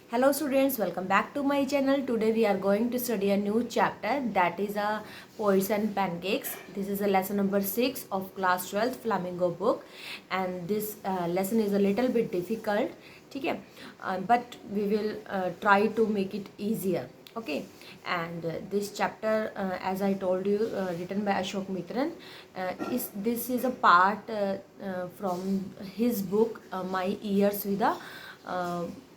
Hello students, welcome back to my channel. Today we are going to study a new chapter, that is a poets and pancakes. This is a lesson number 6 of class 12th Flamingo book, and this lesson is a little bit difficult, ठीक है, but we will try to make it easier. Okay, and this chapter, as I told you, written by Ashok Mitran, this is a part from his book My Years with a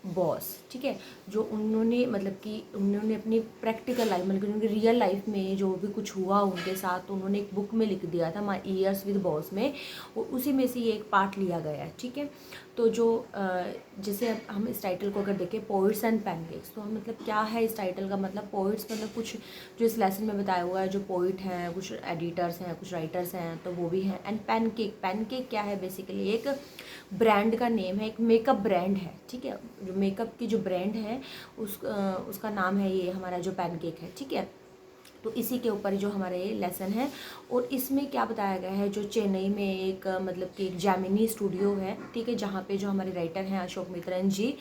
boss, ठीक है। जो उन्होंने मतलब कि उन्होंने अपनी practical life मतलब कि उनकी रियल लाइफ में जो भी कुछ हुआ उनके साथ, तो उन्होंने एक बुक में लिख दिया था माई ईयर्स विद बॉस में, और उसी में से ये एक पार्ट लिया गया है, ठीक है। तो जो जैसे अब हम इस टाइटल को अगर देखें, पोइट्स एंड पैनकेक्स, तो हम मतलब क्या है इस टाइटल का मतलब, पोइट्स मतलब कुछ जो इस लेसन में बताया हुआ है, जो पोइट हैं, कुछ एडिटर्स हैं, कुछ राइटर्स हैं, तो वो भी हैं। एंड पैनकेक क्या है, बेसिकली एक ब्रांड का नेम है, एक मेकअप ब्रांड है, ठीक है। जो मेकअप की जो ब्रांड है उसका नाम है ये हमारा जो पैनकेक है, ठीक है। तो इसी के ऊपर जो हमारा ये लेसन है, और इसमें क्या बताया गया है, जो चेन्नई में एक मतलब कि एक जेमिनी स्टूडियो है, ठीक है, जहाँ पे जो हमारे राइटर हैं अशोक मित्रन जी,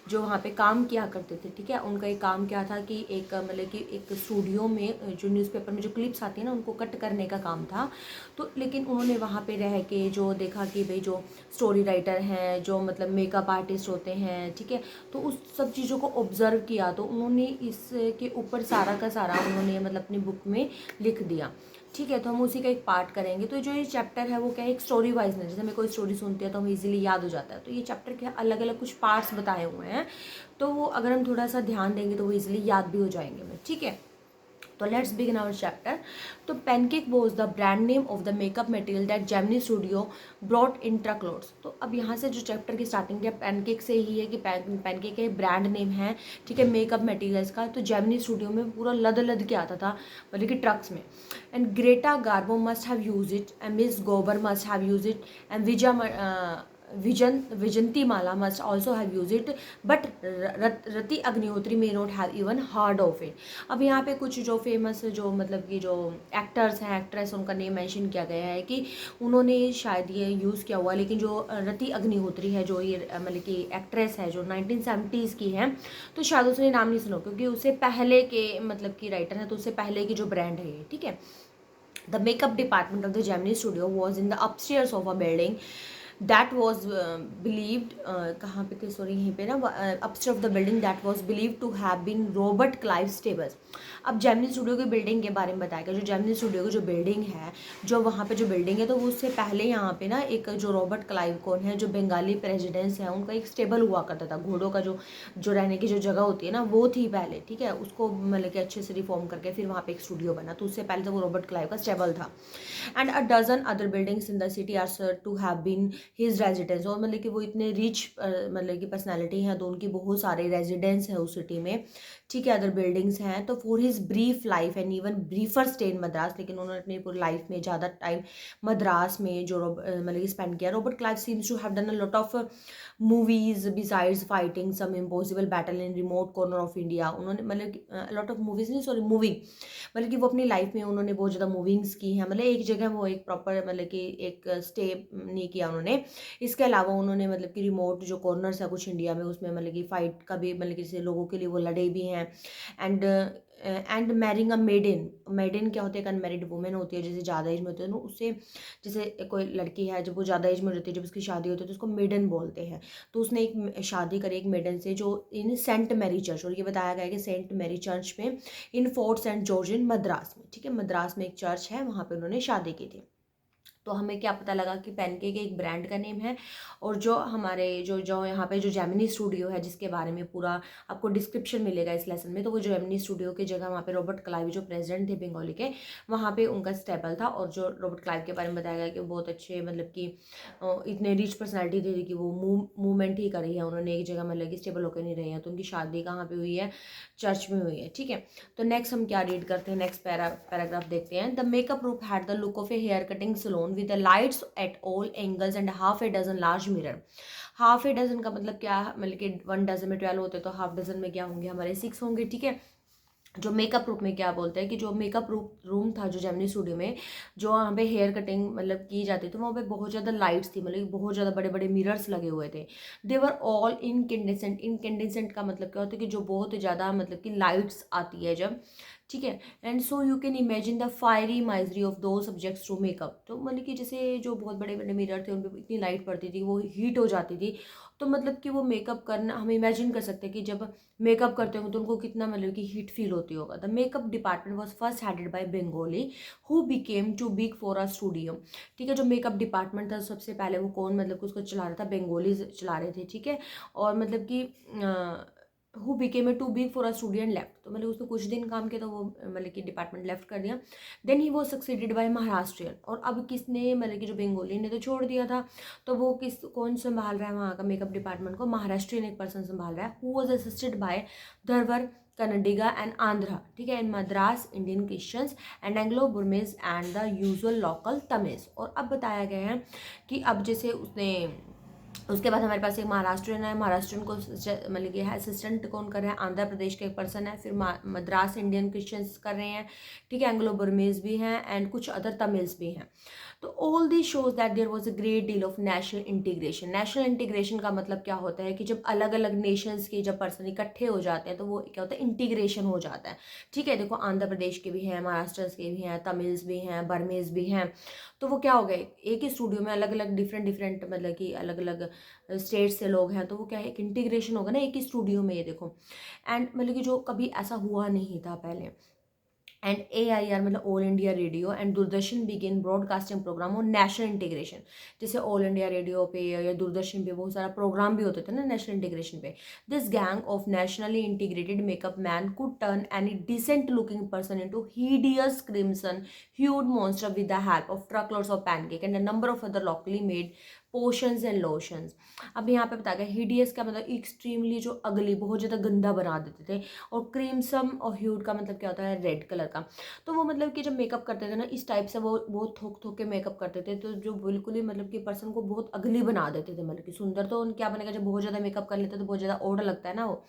जो वहाँ पे काम किया करते थे, ठीक है। उनका एक काम क्या था कि एक मतलब कि एक स्टूडियो में जो न्यूज़पेपर में जो क्लिप्स आती है ना, उनको कट करने का काम था। तो लेकिन उन्होंने वहाँ पे रह के जो देखा कि भाई जो स्टोरी राइटर हैं, जो मतलब मेकअप आर्टिस्ट होते हैं, ठीक है, तो उस सब चीज़ों को ऑब्ज़र्व किया, तो उन्होंने इसके ऊपर सारा का सारा उन्होंने मतलब अपनी बुक में लिख दिया, ठीक है। तो हम उसी का एक पार्ट करेंगे। तो जो ये चैप्टर है वो क्या है, एक स्टोरी वाइज में, जैसे हमें कोई स्टोरी सुनते हैं तो हमें इजीली याद हो जाता है, तो ये चैप्टर क्या अलग अलग कुछ पार्ट्स बताए हुए हैं, तो वो अगर हम थोड़ा सा ध्यान देंगे तो वो इजीली याद भी हो जाएंगे हमें, ठीक है। तो लेट्स बिगिन आवर चैप्टर। तो pancake was the brand name of the makeup material that Gemini studio brought in truckloads. तो अब यहाँ से जो चैप्टर की स्टार्टिंग है पैनकेक से ही है कि पैनकेक एक ब्रांड नेम है, ठीक है, मेकअप मटेरियल्स का। तो जेमिनी स्टूडियो में पूरा लद लद के आता था, मतलब कि ट्रक्स में। And Greta Garbo must have use it, and miss Gohar must have use it, and Vyjayanthi Mala must also have use it, but Rati Agnihotri may not have even heard of it. अब यहाँ पे कुछ जो फेमस जो मतलब कि जो एक्टर्स हैं, एक्ट्रेस, उनका नेम मेंशन किया गया है कि उन्होंने शायद ये यूज़ किया हुआ, लेकिन जो रति अग्निहोत्री है, जो ये मतलब कि एक्ट्रेस है जो 1970s की है, तो शायद उसने नाम नहीं सुना, क्योंकि उससे पहले के मतलब कि राइटर है, तो उससे पहले की जो ब्रांड है ये, ठीक है। The makeup department of the Gemini studio was in the upstairs of a building that was believed कहाँ पे थे, सॉरी यहीं पे ना, upstairs of the building that was believed to have been Robert Clive's stables। अब Gemini studio की building के बारे में बताया गया। जो जेमिनी स्टूडियो की जो बिल्डिंग है, जो वहाँ पे जो बिल्डिंग है, तो वो उससे पहले यहाँ पे ना एक जो रॉबर्ट क्लाइव कौन है, जो बंगाली प्रेसिडेंट्स हैं, उनका एक स्टेबल हुआ करता था, घोड़ों का जो रहने की जो जगह होती है ना, वो थी पहले, ठीक है। उसको मतलब कि अच्छे से रिफॉर्म करके फिर वहाँ पे एक स्टूडियो बना, तो उससे पहले तो वो रॉबर्ट क्लाइव का स्टेबल था। And a dozen other buildings in the city are said to have been his residence. और मतलब कि वो इतने रिच मतलब कि पर्सनैलिटी हैं, तो उनकी बहुत सारे रेजिडेंस हैं उस सिटी में, ठीक है, अदर बिल्डिंग्स हैं। तो for his brief life and even ब्रीफर stay in Madras, लेकिन उन्होंने अपनी पूरी लाइफ में ज़्यादा टाइम मद्रास में जो मतलब कि स्पेंड किया। Robert Clive seems to have done a lot of movies besides fighting some impossible battle in remote corner of India. उन्होंने मतलब लॉट ऑफ मूवीज नहीं, सॉरी मूविंग, मतलब कि वो अपनी लाइफ में उन्होंने बहुत ज़्यादा मूविंग्स की हैं, मतलब एक जगह वो एक प्रॉपर मतलब कि एक स्टे नहीं किया उन्होंने। इसके अलावा उन्होंने मतलब कि रिमोट जो कॉर्नर्स है कुछ इंडिया में, उसमें मतलब कि फ़ाइट का भी मतलब कि जैसे लोगों के लिए वो लड़े भी हैं। And marrying a maiden, maiden क्या होती है, एक अनमेरिड वुमेन होती है, जैसे ज़्यादा एज में होती है, तो उससे जैसे कोई लड़की है जब वो ज़्यादा एज में रहती है, जब उसकी शादी होती है तो उसको मेडन बोलते हैं। तो उसने एक शादी करी एक मेडन से, जो इन सेंट मैरी चर्च, और ये बताया गया है कि सेंट मैरी चर्च में इन फोर्ट सेंट जॉर्ज इन मद्रास में, ठीक है, मद्रास में एक चर्च है, वहाँ पे उन्होंने शादी की थी। तो हमें क्या पता लगा कि पैनकेक एक ब्रांड का नेम है, और जो हमारे जो जो यहाँ पे जो जेमिनी स्टूडियो है, जिसके बारे में पूरा आपको डिस्क्रिप्शन मिलेगा इस लेसन में, तो वो जेमिनी स्टूडियो की जगह वहाँ पे रॉबर्ट क्लाइव जो प्रेसिडेंट थे बंगाली के, वहाँ पे उनका स्टेबल था। और जो रॉबर्ट क्लाइव के बारे में बताया गया कि वो बहुत अच्छे मतलब कि इतने रिच पर्सनैलिटी थे कि वो मूवमेंट ही करी है, उन्होंने एक जगह मतलब कि स्टेबल होकर नहीं रही है। तो उनकी शादी कहाँ पर हुई है, चर्च में हुई है, ठीक है। तो नेक्स्ट हम क्या रीड करते हैं, नेक्स्ट पैराग्राफ देखते हैं। The makeup group had the look of a hair cutting saloon with the lights at all angles and half a dozen large mirror. Half a dozen का मतलब क्या, मतलब कि 1 डजन में 12 होते, तो हाफ डजन में क्या होंगे, हमारे 6 होंगे, ठीक है। जो मेकअप रूम में क्या बोलते हैं कि जो मेकअप रूम था जो जेमिनी स्टूडियो में, जो वहाँ पे हेयर कटिंग मतलब की जाती थी, वहाँ पे बहुत ज़्यादा लाइट्स थी, मतलब बहुत ज़्यादा बड़े बड़े मिरर्स लगे हुए थे। दे वर ऑल इनकेंडेसेंट। इनकेंडेसेंट का मतलब क्या होता है कि जो बहुत ज़्यादा मतलब कि लाइट्स आती है जब, ठीक है। And so you can imagine the fiery misery of दो सब्जेक्ट्स टू मेकअप। तो मतलब कि जैसे जो बहुत बड़े बड़े मिरर थे उन पर इतनी लाइट पड़ती थी, वो हीट हो जाती थी। तो मतलब कि वो मेकअप करना हम इमेजिन कर सकते हैं कि जब मेकअप करते होंगे तो उनको कितना मतलब कि हीट फील होती होगा। The makeup department was first headed by Bengali who became too big for a studio. ठीक है, जो मेकअप डिपार्टमेंट था सबसे पहले वो कौन मतलब कि उसको चला रहा था, बेंगोली चला रहे थे, ठीक है। और मतलब कि who became a too big for a studio and left. तो मतलब उसने कुछ दिन काम किया तो वो मतलब कि डिपार्टमेंट लेफ्ट कर दिया। देन ही वो सक्सीडेड बाय महाराष्ट्रियन। और अब किसने मतलब कि जो बेंगोली ने तो छोड़ दिया था, तो वो कौन संभाल रहा है वहाँ का मेकअप डिपार्टमेंट को, महाराष्ट्रियन एक पर्सन संभाल रहा है, who was assisted by Dharwar Kannadiga and Andhra, ठीक है, and Madras Indian Christians and Anglo Burmese and the usual local Tamil. और अब बताया गया है कि अब जैसे उसने उसके बाद हमारे पास एक महाराष्ट्रियन है, महाराष्ट्रियन को मतलब कि असिस्टेंट कौन कर रहा है, आंध्र प्रदेश के एक पर्सन है, फिर मद्रास इंडियन क्रिश्चियंस कर रहे हैं, ठीक है, एंग्लो बर्मीज भी हैं एंड कुछ अदर तमिल्स भी हैं। तो all this shows that there was a great deal of national integration. National integration का मतलब क्या होता है कि जब अलग अलग नेशंस के जब पर्सन इकट्ठे हो जाते हैं तो वो क्या होता है, इंटीग्रेशन हो जाता है, ठीक है। देखो आंध्र प्रदेश के भी हैं, महाराष्ट्र के भी हैं, तमिल्स भी हैं, बर्मीज भी हैं। तो वो क्या हो गए, एक ही स्टूडियो में अलग अलग डिफरेंट डिफरेंट मतलब कि अलग अलग स्टेट से लोग हैं, तो वो क्या है, एक इंटीग्रेशन होगा ना एक ही स्टूडियो में, ये देखो। एंड मतलब कि जो कभी ऐसा हुआ नहीं था पहले। एंड AIR मतलब All India Radio and Doordarshan began broadcasting program और नेशनल इंटीग्रेशन। जैसे ऑल इंडिया रेडियो पे या दूरदर्शन पे बहुत सारा प्रोग्राम भी होते थे ना नेशनल इंटीग्रेशन पे। This gang of nationally integrated makeup man could turn any decent looking person into hideous crimson hued monster with the help of truckloads of pancake and a number of other locally made potions and lotions. अब यहाँ पे बताया गया hideous का मतलब extremely जो अगली बहुत ज़्यादा गंदा बना देते थे, और क्रीमसम और ह्यूड का मतलब क्या होता है, रेड कलर का। तो वो मतलब कि जब मेकअप करते थे ना इस टाइप से वो बहुत थोक थोक के मेकअप करते थे, तो जो बिल्कुल ही मतलब कि पर्सन को बहुत अगली बना देते थे। मतलब कि सुंदर तो क्या बनेगा, जब बहुत ज़्यादा मेकअप कर लेते तो बहुत ज़्यादा ओड लगता है ना वो,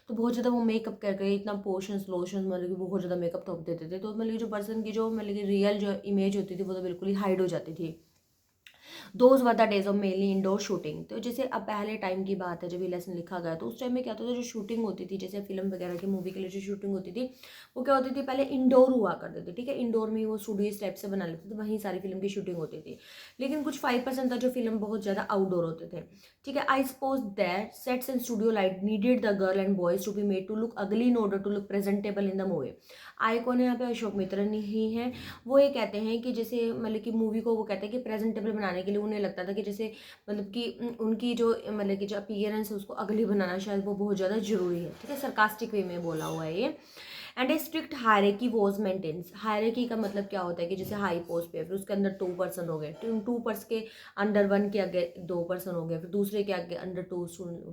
तो बहुत ज़्यादा वो मेकअप करके इतना पोशंस लोशंस मतलब कि बहुत ज़्यादा मेकअप थोप देते थे, तो मतलब कि जो पर्सन की जो मतलब कि रियल जो इमेज होती थी वो तो बिल्कुल ही हाइड हो जाती थी। Those were the days of mainly indoor shooting. तो जैसे अब पहले टाइम की बात है जब ये लेसन लिखा गया, तो उस टाइम में क्या होता था, जो शूटिंग होती थी जैसे फिल्म वगैरह की मूवी के लिए जो शूटिंग होती थी वो क्या होती थी, पहले इंडोर हुआ करती थी, ठीक है। इंडोर में वो स्टूडियो स्टेप से बना लेते थे, वहीं सारी फिल्म की शूटिंग होती थी। लेकिन कुछ 5% था जो फिल्म बहुत ज़्यादा आउटडोर होते थे, ठीक है। I suppose that sets and studio light needed the girl and boys to be made to look ugly in order to look presentable in the movie. I कौन है यहाँ पे, अशोक मित्र ही है। वो ये कहते हैं कि जैसे मतलब कि मूवी को वो कहते हैं कि प्रेजेंटेबल बनाने के लिए उन्हें लगता था कि जैसे मतलब कि उनकी जो मतलब कि जो अपीयरेंस है उसको अगली बनाना शायद वो बहुत ज़्यादा जरूरी है, ठीक है। सरकास्टिक वे में बोला हुआ है ये। And a strict hierarchy was maintains. Hierarchy का मतलब क्या होता है कि जैसे हाई पोस्ट पे फिर उसके अंदर 2 पर्सन हो गए, 2 पर्सन के अंडर 1 के आगे 2 पर्सन हो गए, फिर दूसरे के आगे अंडर 2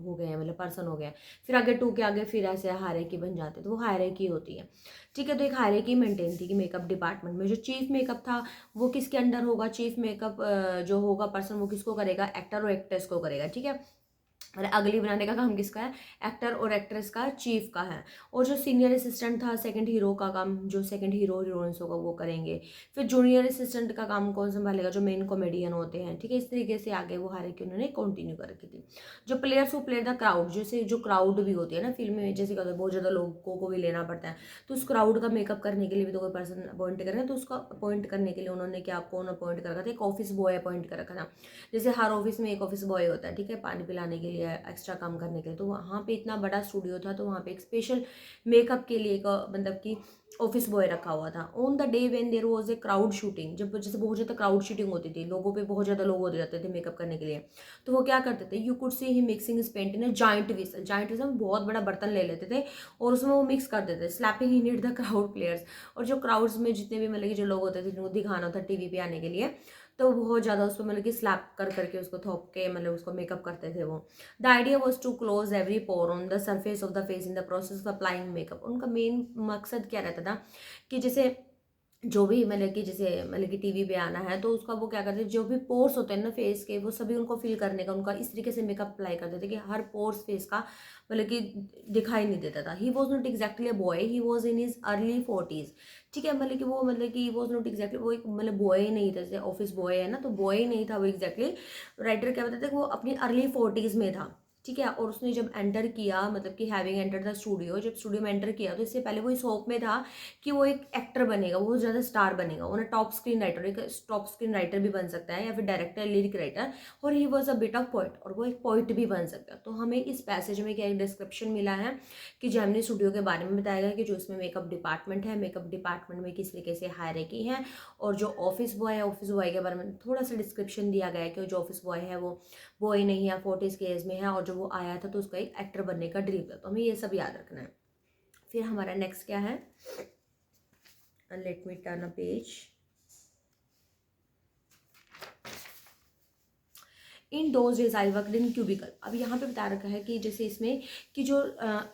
हो गए मतलब पर्सन हो गए, फिर आगे 2 के आगे फिर ऐसे हायरार्की बन जाते, तो वो हायरार्की होती है, ठीक है। तो एक हायरार्की मेंटेन थी कि मेकअप डिपार्टमेंट में जो चीफ मेकअप था वो किसके अंडर होगा, चीफ मेकअप जो होगा पर्सन वो किसको करेगा, एक्टर और एक्ट्रेस को करेगा, ठीक है। और अगली बनाने का काम किसका है, एक्टर और एक्ट्रेस का, चीफ का है। और जो सीनियर असिस्टेंट था सेकंड हीरो का काम, जो सेकंड हीरो हीरोइंस होगा वो करेंगे। फिर जूनियर असिस्टेंट का काम कौन संभालेगा, जो मेन कॉमेडियन होते हैं, ठीक है। इस तरीके से आगे वो हायरार्की उन्होंने कंटिन्यू कर रखी थी। जो प्लेयर्स वो प्लेयर द क्राउड, जैसे जो क्राउड भी होती है ना फिल्म में, जैसे क्या होता है बहुत ज़्यादा लोगों को भी लेना पड़ता है, तो उस क्राउड का मेकअप करने के लिए भी तो कोई पर्सन अपॉइंट करें, तो उसको अपॉइंट करने के लिए उन्होंने क्या कौन अपॉइंट कर रखा था, एक ऑफिस बॉय अपॉइंट कर रखा था। जैसे हर ऑफिस में एक ऑफिस बॉय होता है, ठीक है, पानी पिलाने के लिए, एक्स्ट्रा काम करने के लिए। तो वहाँ पे इतना बड़ा स्टूडियो था तो वहाँ पे एक स्पेशल मेकअप के लिए एक मतलब कि ऑफिस बॉय रखा हुआ था। On the day when there was a crowd shooting, जब जैसे बहुत ज़्यादा क्राउड शूटिंग होती थी, लोगों पे बहुत ज़्यादा लोग हो जाते थे मेकअप करने के लिए, तो वो क्या करते थे, you could see he mixing his paint in a giant vessel. Giant vessel में बहुत बड़ा बर्तन ले लेते थे और उसमें वो मिक्स कर देते थे, slapping in it the crowd players. और जो क्राउड्स में जितने भी मतलब कि जो लोग होते थे जिनको दिखाना होता टीवी पे आने के लिए, तो बहुत ज़्यादा उसको मतलब कि स्लैप कर करके उसको थोप के मतलब उसको मेकअप करते थे वो। The idea was to close every pore on the surface of the face in the process of applying makeup. उनका मेन मकसद क्या रहता था कि जैसे जो भी मतलब कि जैसे मतलब कि टीवी पे आना है तो उसका वो क्या करते हैं, जो भी पोर्स होते हैं ना फेस के, वो सभी उनको फिल करने का उनका इस तरीके से मेकअप अप्लाई करते थे कि हर पोर्स फेस का मतलब कि दिखाई नहीं देता था। ही was not exactly a boy, he was in his early 40s। ठीक है, मतलब कि वो मतलब कि वॉज नॉट एग्जैक्टली, वो एक मतलब बॉय ही नहीं था, जैसे ऑफिस बॉय है ना, तो बॉय ही नहीं था वो एग्जैक्टली। राइटर क्या बताते थे कि वो अपनी अर्ली 40s में था। ठीक है, और उसने जब एंटर किया, मतलब कि हैविंग एंटर द स्टूडियो, जब स्टूडियो में एंटर किया तो इससे पहले वो इस होप में था कि वो एक एक्टर बनेगा, वो ज़्यादा स्टार बनेगा, वो ना टॉप स्क्रीन राइटर, एक टॉप स्क्रीन राइटर भी बन सकता है या फिर डायरेक्टर, लिरिक राइटर, और he was a bit of poet, और वो एक पोइट भी बन सकता है। तो हमें इस पैसेज में क्या एक डिस्क्रिप्शन मिला है कि जेमिनी स्टूडियो के बारे में बताया गया कि जो इसमें मेकअप डिपार्टमेंट है, मेकअप डिपार्टमेंट में किस तरीके से हायरार्की है, और जो ऑफिस बॉय है, ऑफिस बॉय के बारे में थोड़ा सा डिस्क्रिप्शन दिया गया है कि जो ऑफिस बॉय है वो बॉय नहीं है, 40s के एज में है, और जब वो आया था तो उसका एक एक्टर बनने का ड्रीम था। तो हमें ये सब याद रखना है। फिर हमारा नेक्स्ट क्या है, let me turn a page. In those days I worked in cubicle. अब यहाँ पे बता रखा है कि जैसे इसमें कि जो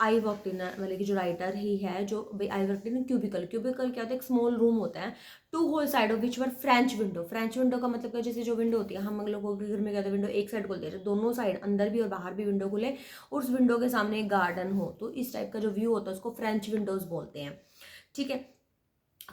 आई वर्कड इन, मतलब कि जो राइटर ही है, जो I worked in cubicle. Cubicle क्या होता है, एक स्मॉल रूम होता है, two whole side of which were French window. French window का मतलब क्या, जैसे जो विंडो होती है, हम लोगों के घर में क्या होता है, विंडो एक साइड खोलते हैं, दोनों साइड अंदर भी और बाहर भी विंडो खुले, और उस विंडो के सामने एक गार्डन हो, तो इस टाइप का जो व्यू होता है उसको फ्रेंच विंडोज बोलते हैं। ठीक है,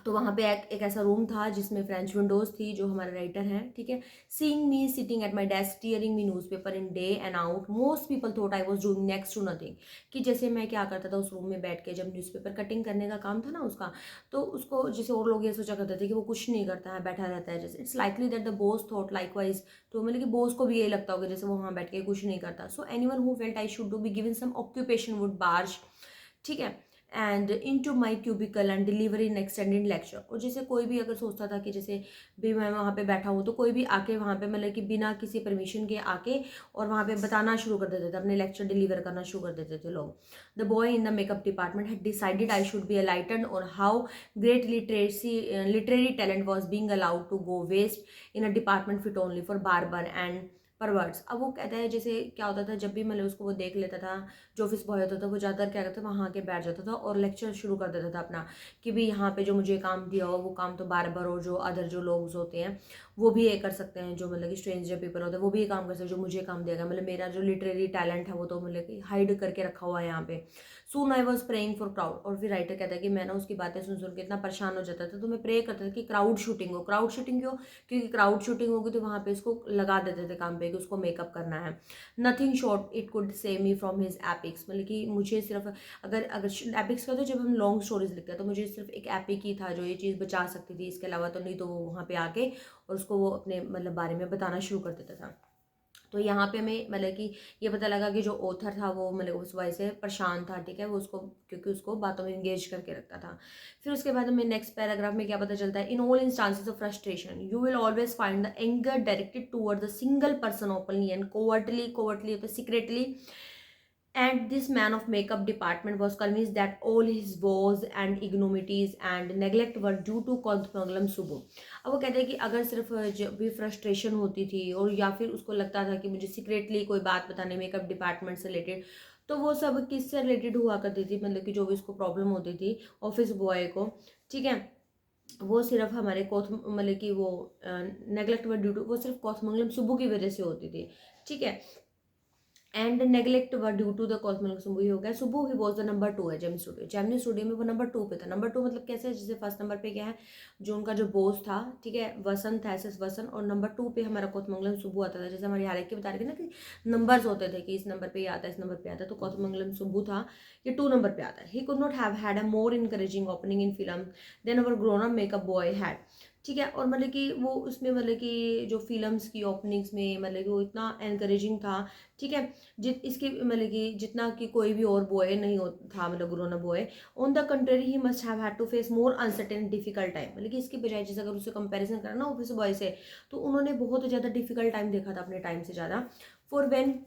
तो वहाँ पे एक ऐसा रूम था जिसमें फ्रेंच विंडोज थी, जो हमारे राइटर हैं। ठीक है, seeing me sitting at my desk tearing me newspaper in day and out, most people thought I was doing next to nothing. कि जैसे मैं क्या करता था उस रूम में बैठ के, जब न्यूज़पेपर कटिंग करने का काम था ना उसका, तो उसको जैसे और लोग ये सोचा करते थे कि वो कुछ नहीं करता है, बैठा रहता है, जैसे it's likely that the boss thought likewise. तो मतलब कि बॉस को भी यही लगता होगा जैसे वो वहाँ बैठ के कुछ नहीं करता। So anyone who felt I should do be given some occupation would barge, ठीक है, and into my cubicle and deliver in extended lecture. और जैसे कोई भी अगर सोचता था कि जैसे भी मैं वहाँ पे बैठा हूँ, तो कोई भी आके वहाँ पे मतलब कि बिना किसी परमिशन के आके और वहाँ पे बताना शुरू कर देते थे, अपने लेक्चर डिलीवर करना शुरू कर देते थे लोग। The boy in the makeup department had decided I should be enlightened और how great literary talent was being allowed to go waste in a department fit only for barber and perverts. अब वो कहता है जैसे क्या होता था, जब भी मतलब उसको वो देख लेता था, जो ऑफिस बॉय होता था, वो ज़्यादातर क्या करता था, वहाँ आके बैठ जाता था और लेक्चर शुरू कर देता था अपना, कि भी यहाँ पे जो मुझे काम दिया हो वो काम तो बार और जो अदर जो लोग होते हैं वो भी ये कर सकते हैं, जो मतलब कि स्ट्रेंजर पीपल होते हैं वो भी ये काम कर सकते हैं जो मुझे काम दिया गया, मतलब मेरा जो लिटरेरी टैलेंट है वो तो मतलब कि हाइड करके रखा हुआ है यहाँ पे। Soon I was praying for crowd. और फिर राइटर कहता है कि मैं ना उसकी बातें सुन सुन के इतना परेशान हो जाता था, तो मैं प्रे करता था कि क्राउड शूटिंग हो। क्राउड शूटिंग क्यों, क्योंकि क्राउड शूटिंग होगी तो वहाँ पे इसको लगा देते थे काम पे कि उसको मेकअप करना है। Nothing short it could save me from his epics, मतलब कि मुझे सिर्फ अगर अगर एपिक्स का, तो जब हम लॉन्ग स्टोरीज लिखते हैं तो मुझे सिर्फ एक एपिक ही था जो ये चीज़ बचा सकती थी, इसके अलावा तो नहीं। तो वो वहाँ पे आके और उसको वो अपने मतलब बारे में बताना शुरू कर देता था। तो यहाँ पे हमें मतलब कि ये पता लगा कि जो ऑथर था वो मतलब उस वजह से परेशान था। ठीक है, वो उसको क्योंकि उसको बातों में इंगेज करके रखता था। फिर उसके बाद हमें नेक्स्ट पैराग्राफ में क्या पता चलता है, in all instances of frustration you will always find the anger directed toward the single person openly and covertly, covertly होता है secretly, and this man of makeup department was convinced that all his woes and ignominies and neglect were due to Kothmangalam Subbu। अब वो कहते हैं कि अगर सिर्फ जब भी फ्रस्ट्रेशन होती थी और या फिर उसको लगता था कि मुझे सीक्रेटली कोई बात बताने मेकअप डिपार्टमेंट से रिलेटेड, तो वो सब किससे रिलेटेड हुआ करती थी, मतलब कि जो भी उसको प्रॉब्लम होती थी ऑफिस बॉय को, ठीक है, वो सिर्फ हमारे मतलब कि वो नेगलेक्ट वर ड्यू टू, वो सिर्फ कोथमंगलम सुब्बू की वजह से होती थी। ठीक है, and neglect were due to the cosmic Subbu ही हो गया। सुबु ही वॉज द नंबर 2 है जेमिनी स्टूडियो। जेमिनी स्टूडियो में वो नंबर 2 पे था। नंबर 2 मतलब कैसे, जैसे फर्स्ट नंबर पे क्या है, जो उनका जो बॉस था, ठीक है, वसंत था, एस वसंत, और नंबर 2 पे हमारा कोतमंगलम सुबु आता था। जैसे हमारे हालांकि बता रहे थे ना कि नंबर्स होते थे कि इस नंबर पे आता है, इस नंबर पे आता है, तो कोतमंगलम सुबु था, ये 2 नंबर पे आता है। He could not have had a more encouraging opening in film than our grown up makeup boy had. ठीक है, और मतलब कि वो उसमें मतलब कि जो फिल्म्स की ओपनिंग्स में मतलब कि वो इतना एनकरेजिंग था। ठीक है, इसके मतलब कि जितना कि कोई भी और बॉय नहीं था, मतलब grown up boy. On the country he must have had to face more uncertain difficult time, मतलब कि इसके बजाय जैसे अगर उससे कंपैरिजन करना ना ऑफिस बॉय से, तो उन्होंने बहुत ज़्यादा डिफिकल्ट टाइम देखा था अपने टाइम से ज़्यादा। For when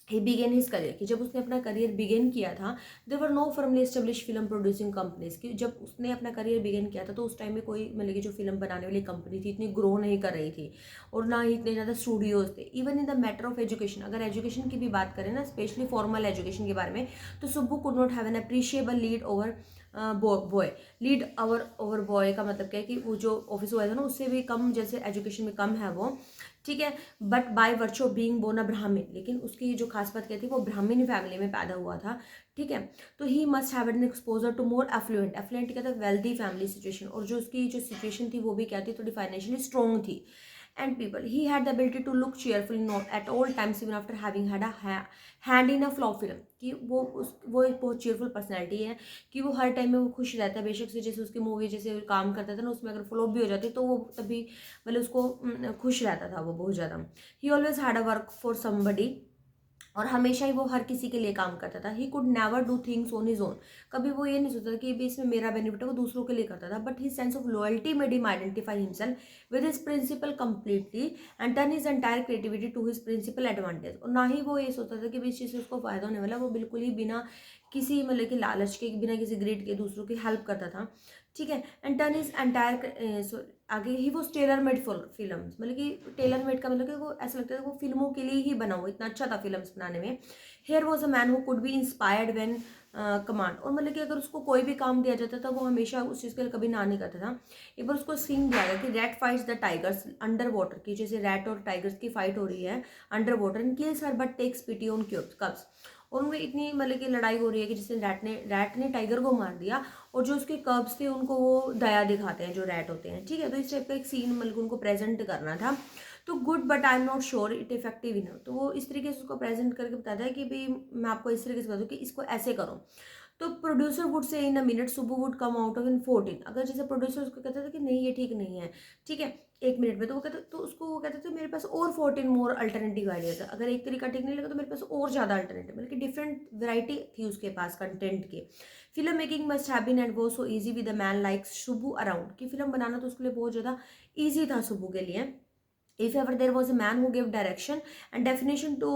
he began his career, कि जब उसने अपना करियर बिगेन किया था, there were no firmly establish film producing companies, की जब उसने अपना करियर बिगेन किया था तो उस टाइम में कोई मतलब कि जो फिल्म बनाने वाली कंपनी थी इतनी ग्रो नहीं कर रही थी, और ना ही इतने ज़्यादा स्टूडियोज थे। Even in the matter of education, अगर एजुकेशन की भी बात करें ना, स्पेशली फॉर्मल एजुकेशन के बारे में, तो Subbu could not have an appreciable lead over boy. Lead over boy का मतलब क्या है कि वो जो ऑफिस हुआ था ना, उससे भी कम, जैसे एजुकेशन में कम है वो, ठीक है, but by virtue of being born a Brahmin, लेकिन उसकी जो खास बात क्या थी, वो ब्राह्मण फैमिली में पैदा हुआ था, ठीक है। तो he must have an exposure to more affluent, affluent क्या था, वेल्दी फैमिली सिचुएशन, और जो उसकी जो सिचुएशन थी वो भी क्या थी, थोड़ी फाइनेंशियली स्ट्रॉन्ग थी। And people, he had the ability to look cheerful not at all times even after having had a hand in a flaw film, कि वो एक बहुत चीयरफुल पर्सनैलिटी है, कि वो हर टाइम में वो खुश रहता है, बेशक से जैसे उसकी मूवी जैसे काम करता था ना, उसमें अगर फ्लॉप भी हो जाती तो वो तभी मतलब उसको खुश रहता था वो बहुत ज़्यादा। ही always had a work for somebody, और हमेशा ही वो हर किसी के लिए काम करता था। He could never do things on his own, कभी वो ये नहीं सोचता था कि भी इसमें मेरा बेनिफिट है, वो दूसरों के लिए करता था। But his sense of loyalty made him identify himself with his principal completely and turn his entire creativity to his principal advantage, और ना ही वो ये सोचता था कि भी इस चीज़ से उसको फायदा होने वाला है, वो बिल्कुल ही बिना किसी मतलब कि लालच के, बिना किसी ग्रीड के दूसरों की हेल्प करता था, ठीक है। एंड टर्न इज एंटायर, आगे ही वो टेलर मेड फॉर फिल्म, मतलब कि टेलर मेड का मतलब कि वो ऐसा लगता था वो फिल्मों के लिए ही बना हुआ, इतना अच्छा था फिल्म्स बनाने में। Here was a man who could be inspired when command, और मतलब कि अगर उसको कोई भी काम दिया जाता था वो हमेशा उस चीज़ के लिए कभी ना नहीं करता था। एक बार उसको सीन दिया गया कि rat fights the tigers under water, की जैसे रैट और टाइगर्स की फाइट हो रही है under water, and kills her but takes pity on cubs, और उनमें इतनी मतलब कि लड़ाई हो रही है कि जिससे रैट ने टाइगर को मार दिया, और जो उसके कब्स थे उनको वो दया दिखाते हैं जो रैट होते हैं, ठीक है। तो इस टाइप का एक सीन मतलब उनको प्रेजेंट करना था। तो good but I am not sure it effective enough, तो वो इस तरीके से उसको प्रेजेंट करके बताता है कि भाई मैं आपको इस तरीके से बता दूँ कि इसको ऐसे करो। तो producer would say in a minute सुबह वुड कम आउट ऑफ इन 14, अगर जैसे प्रोड्यूसर उसको कहता था कि नहीं ये ठीक नहीं है, ठीक है, 1 मिनट में, तो वो कहता, तो उसको वो कहते थे मेरे पास और 14 मोर अल्टरनेटिव आइडियाज है, अगर एक तरीका ठीक नहीं लगा तो मेरे पास और ज़्यादा अल्टरनेटिव, मतलब कि डिफरेंट वैरायटी थी उसके पास कंटेंट के। Film making must have been and वो so easy with a man like Shubhu around, कि फिल्म बनाना तो उसके लिए बहुत ज़्यादा ईजी था शुभू के लिए। If ever there was a man who gave direction and definition to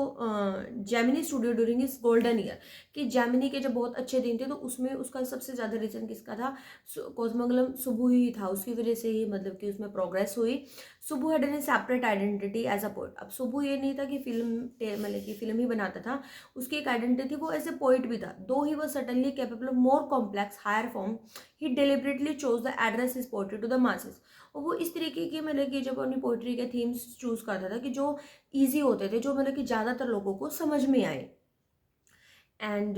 Gemini Studio during his golden year, कि Gemini के जब बहुत अच्छे दिन थे तो उसमें उसका सबसे ज़्यादा रीजन किसका था, कॉस्मोग्लम सुबु ही था, उसकी वजह से ही मतलब कि उसमें प्रोग्रेस हुई। Subbu had an separate identity as a poet, अब सुबु ये नहीं था कि मतलब कि फिल्म ही बनाता था, उसकी एक आइडेंटिटी थी, वो एज ए पोइट भी था। Though he was certainly capable of more complex higher form, he deliberately chose the address his poetry to the masses, और वो इस तरीके की मतलब कि जब अपनी पोइट्री के थीम्स चूज करता था कि जो इजी होते थे, जो मतलब कि ज़्यादातर लोगों को समझ में आए। एंड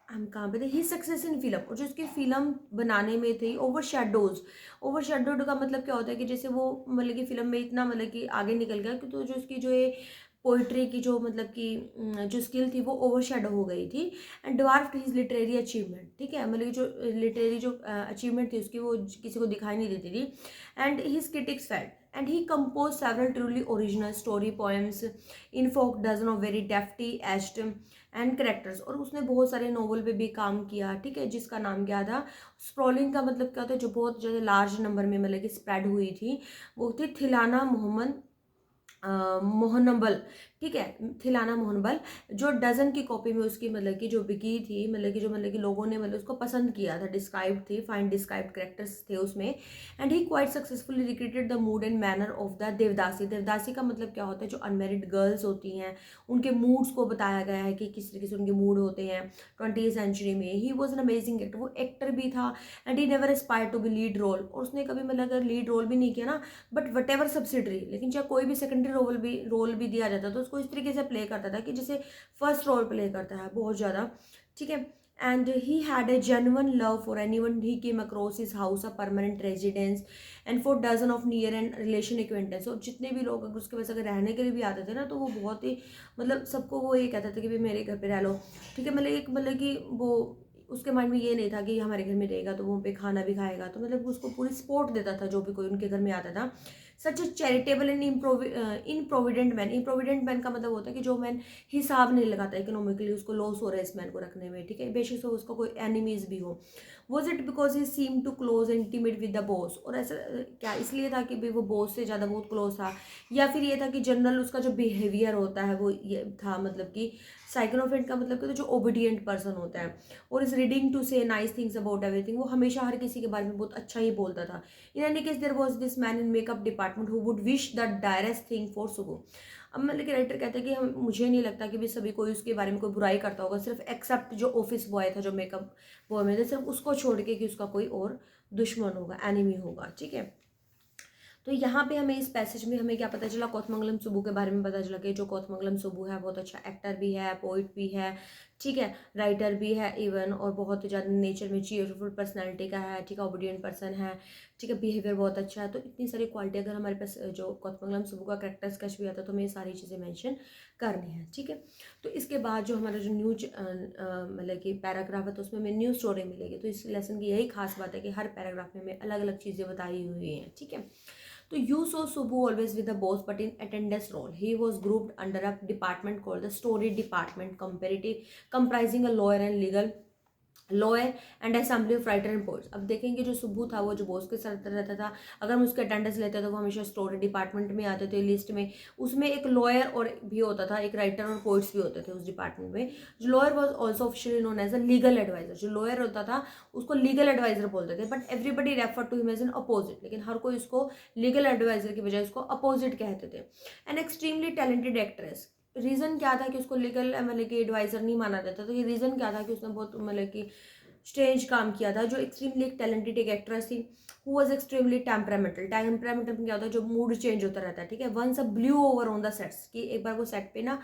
हम कहाँ पे थे, ही सक्सेस इन फिल्म, और जो उसकी फिल्म बनाने में थी ओवर शेडोड का मतलब क्या होता है कि जैसे वो मतलब कि फिल्म में इतना मतलब कि आगे निकल गया कि तो जो उसकी जो ये पोइट्री की जो मतलब कि जो स्किल थी वो ओवर शेडो हो गई थी। एंड ड्वार्फ्ड हिज लिटरेरी अचीवमेंट, ठीक है, मतलब कि जो लिटरेरी जो अचीवमेंट थी उसकी वो किसी को दिखाई नहीं देती थी। And his critics felt and he compose several truly original story poems in folk dozen of very deftly etched and characters, और उसने बहुत सारे नॉवल पे भी काम किया, ठीक है, जिसका नाम क्या था, स्प्रॉलिंग का मतलब क्या होता है, जो बहुत ज़्यादा लार्ज नंबर में मतलब कि स्प्रेड हुई थी, वो थी थिलाना मोहम्मद मोहनबल, ठीक है, थिलाना मोहनबल, जो डजन की कॉपी में उसकी मतलब कि जो बिकी थी, मतलब कि जो मतलब कि लोगों ने मतलब उसको पसंद किया था, डिस्क्राइब थी, फाइन डिस्क्राइब करेक्टर्स थे उसमें। And he quite successfully recreated the mood and manner of the devadasi, devadasi का मतलब क्या होता है, जो अनमेरिड गर्ल्स होती हैं उनके मूड्स को बताया गया है कि किस तरीके से उनके मूड होते हैं 20th सेंचुरी में। He was an amazing actor, वो एक्टर भी था, and he never aspire to be lead role, और उसने कभी मतलब अगर लीड रोल भी नहीं किया ना, बट वट एवर सब्सिडरी, लेकिन चाहे कोई भी सेकेंडरी रोल भी दिया जाता तो उसको इस तरीके से प्ले करता था कि जैसे फर्स्ट रोल प्ले करता है बहुत ज़्यादा, ठीक है। And he had a genuine love for anyone he came across his house a permanent residence and for dozen of near and relation acquaintance, और जितने भी लोग अगर उसके पास अगर रहने के लिए भी आते थे ना, तो वो बहुत ही मतलब सबको वो ये कहता था कि भाई मेरे घर पे रह लो, ठीक है, मतलब एक मतलब कि वो उसके माइंड में ये नहीं था कि हमारे घर में रहेगा तो वो पे खाना भी खाएगा, तो मतलब उसको पूरी सपोर्ट देता था जो भी कोई उनके घर में आता था। सच ए चैरिटेबल एंड इनप्रोविडेंट मैन। इनप्रोविडेंट मैन का मतलब होता है कि जो मैन हिसाब नहीं लगाता इकोनॉमिकली, उसको लॉस हो रहा है इस मैन को रखने में, ठीक है, बेशक से उसका कोई एनिमीज भी हो। Was it because he seem to close and intimate with the boss, और ऐसा क्या इसलिए था कि भाई वो बॉस से ज़्यादा बहुत क्लोज था, या फिर ये था कि जनरल उसका जो बिहेवियर होता है वो ये था, मतलब कि साइकोनोफेंट का मतलब कि तो जो ओबीडियंट पर्सन होता है, और इज रीडिंग टू से नाइस थिंग्स अबाउट एवरीथिंग, वो हमेशा हर किसी के बारे में बहुत अच्छा ही बोलता था। In any case there was this man in makeup department who would wish the direst thing for Subbu. अब मतलब कि राइटर कहते हैं कि हम मुझे नहीं लगता कि भी सभी कोई उसके बारे में कोई बुराई करता होगा, सिर्फ एक्सेप्ट जो ऑफिस बॉय था, जो मेकअप बॉय में थे, सिर्फ उसको छोड़ के कि उसका कोई और दुश्मन होगा, एनिमी होगा, ठीक है। तो यहाँ पे हमें इस पैसेज में हमें क्या पता चला, कोथमंगलम सुब्बू के बारे में पता चला कि जो कोथमंगलम सुब्बू है बहुत अच्छा एक्टर भी है, पोइट भी है, ठीक है, राइटर भी है इवन, और बहुत ज़्यादा नेचर में चीयरफुल पर्सनैलिटी का है, ठीक है, ओबीडियंट पर्सन है, ठीक है, बिहेवियर बहुत अच्छा है। तो इतनी सारी क्वालिटी अगर हमारे पास जो कोथमंगलम सुब्बू का कैरेक्टर स्केच भी आता है तो हमें ये सारी चीज़ें मैंशन करनी है, ठीक है। तो इसके बाद जो हमारा जो न्यूज मतलब कि पैराग्राफ है तो उसमें हमें न्यूज स्टोरी मिलेगी। तो इस लेसन की यही खास बात है कि हर पैराग्राफ में हमें अलग अलग चीज़ें बताई हुई हैं, ठीक है। तो you saw Subbu always with the boss but in attendance role. He was grouped under a department called the story department, comprising a lawyer and assembly of writer and poets. अब देखेंगे जो सुब्बू था वो जो बॉस के साथ रहता था, अगर हम उसके अटेंडेंस लेते तो वो हमेशा स्टोरी डिपार्टमेंट में आते थे लिस्ट में। उसमें एक लॉयर और भी होता था, एक राइटर और पोइट्स भी होते थे उस डिपार्टमेंट में। जो lawyer was also officially known as a legal adviser. जो लॉयर होता था उसको लीगल एडवाइजर बोलते थे, but everybody refer to him as an opposite, लेकिन हर कोई उसको लीगल एडवाइजर की बजाय उसको अपोजिट कहते थे। An extremely talented actress. Reason क्या था कि उसको लीगल मतलब कि एडवाइज़र नहीं माना जाता, तो ये रीज़न क्या था कि उसने बहुत मतलब कि स्ट्रेंज काम किया था। जो एक्सट्रीमली एक टैलेंटेड एक एक्ट्रेस थी, who was extremely temperamental. Temperamental क्या होता है, जो मूड चेंज होता रहता है, ठीक है। Once a blue over on the sets, कि एक बार वो सेट पे ना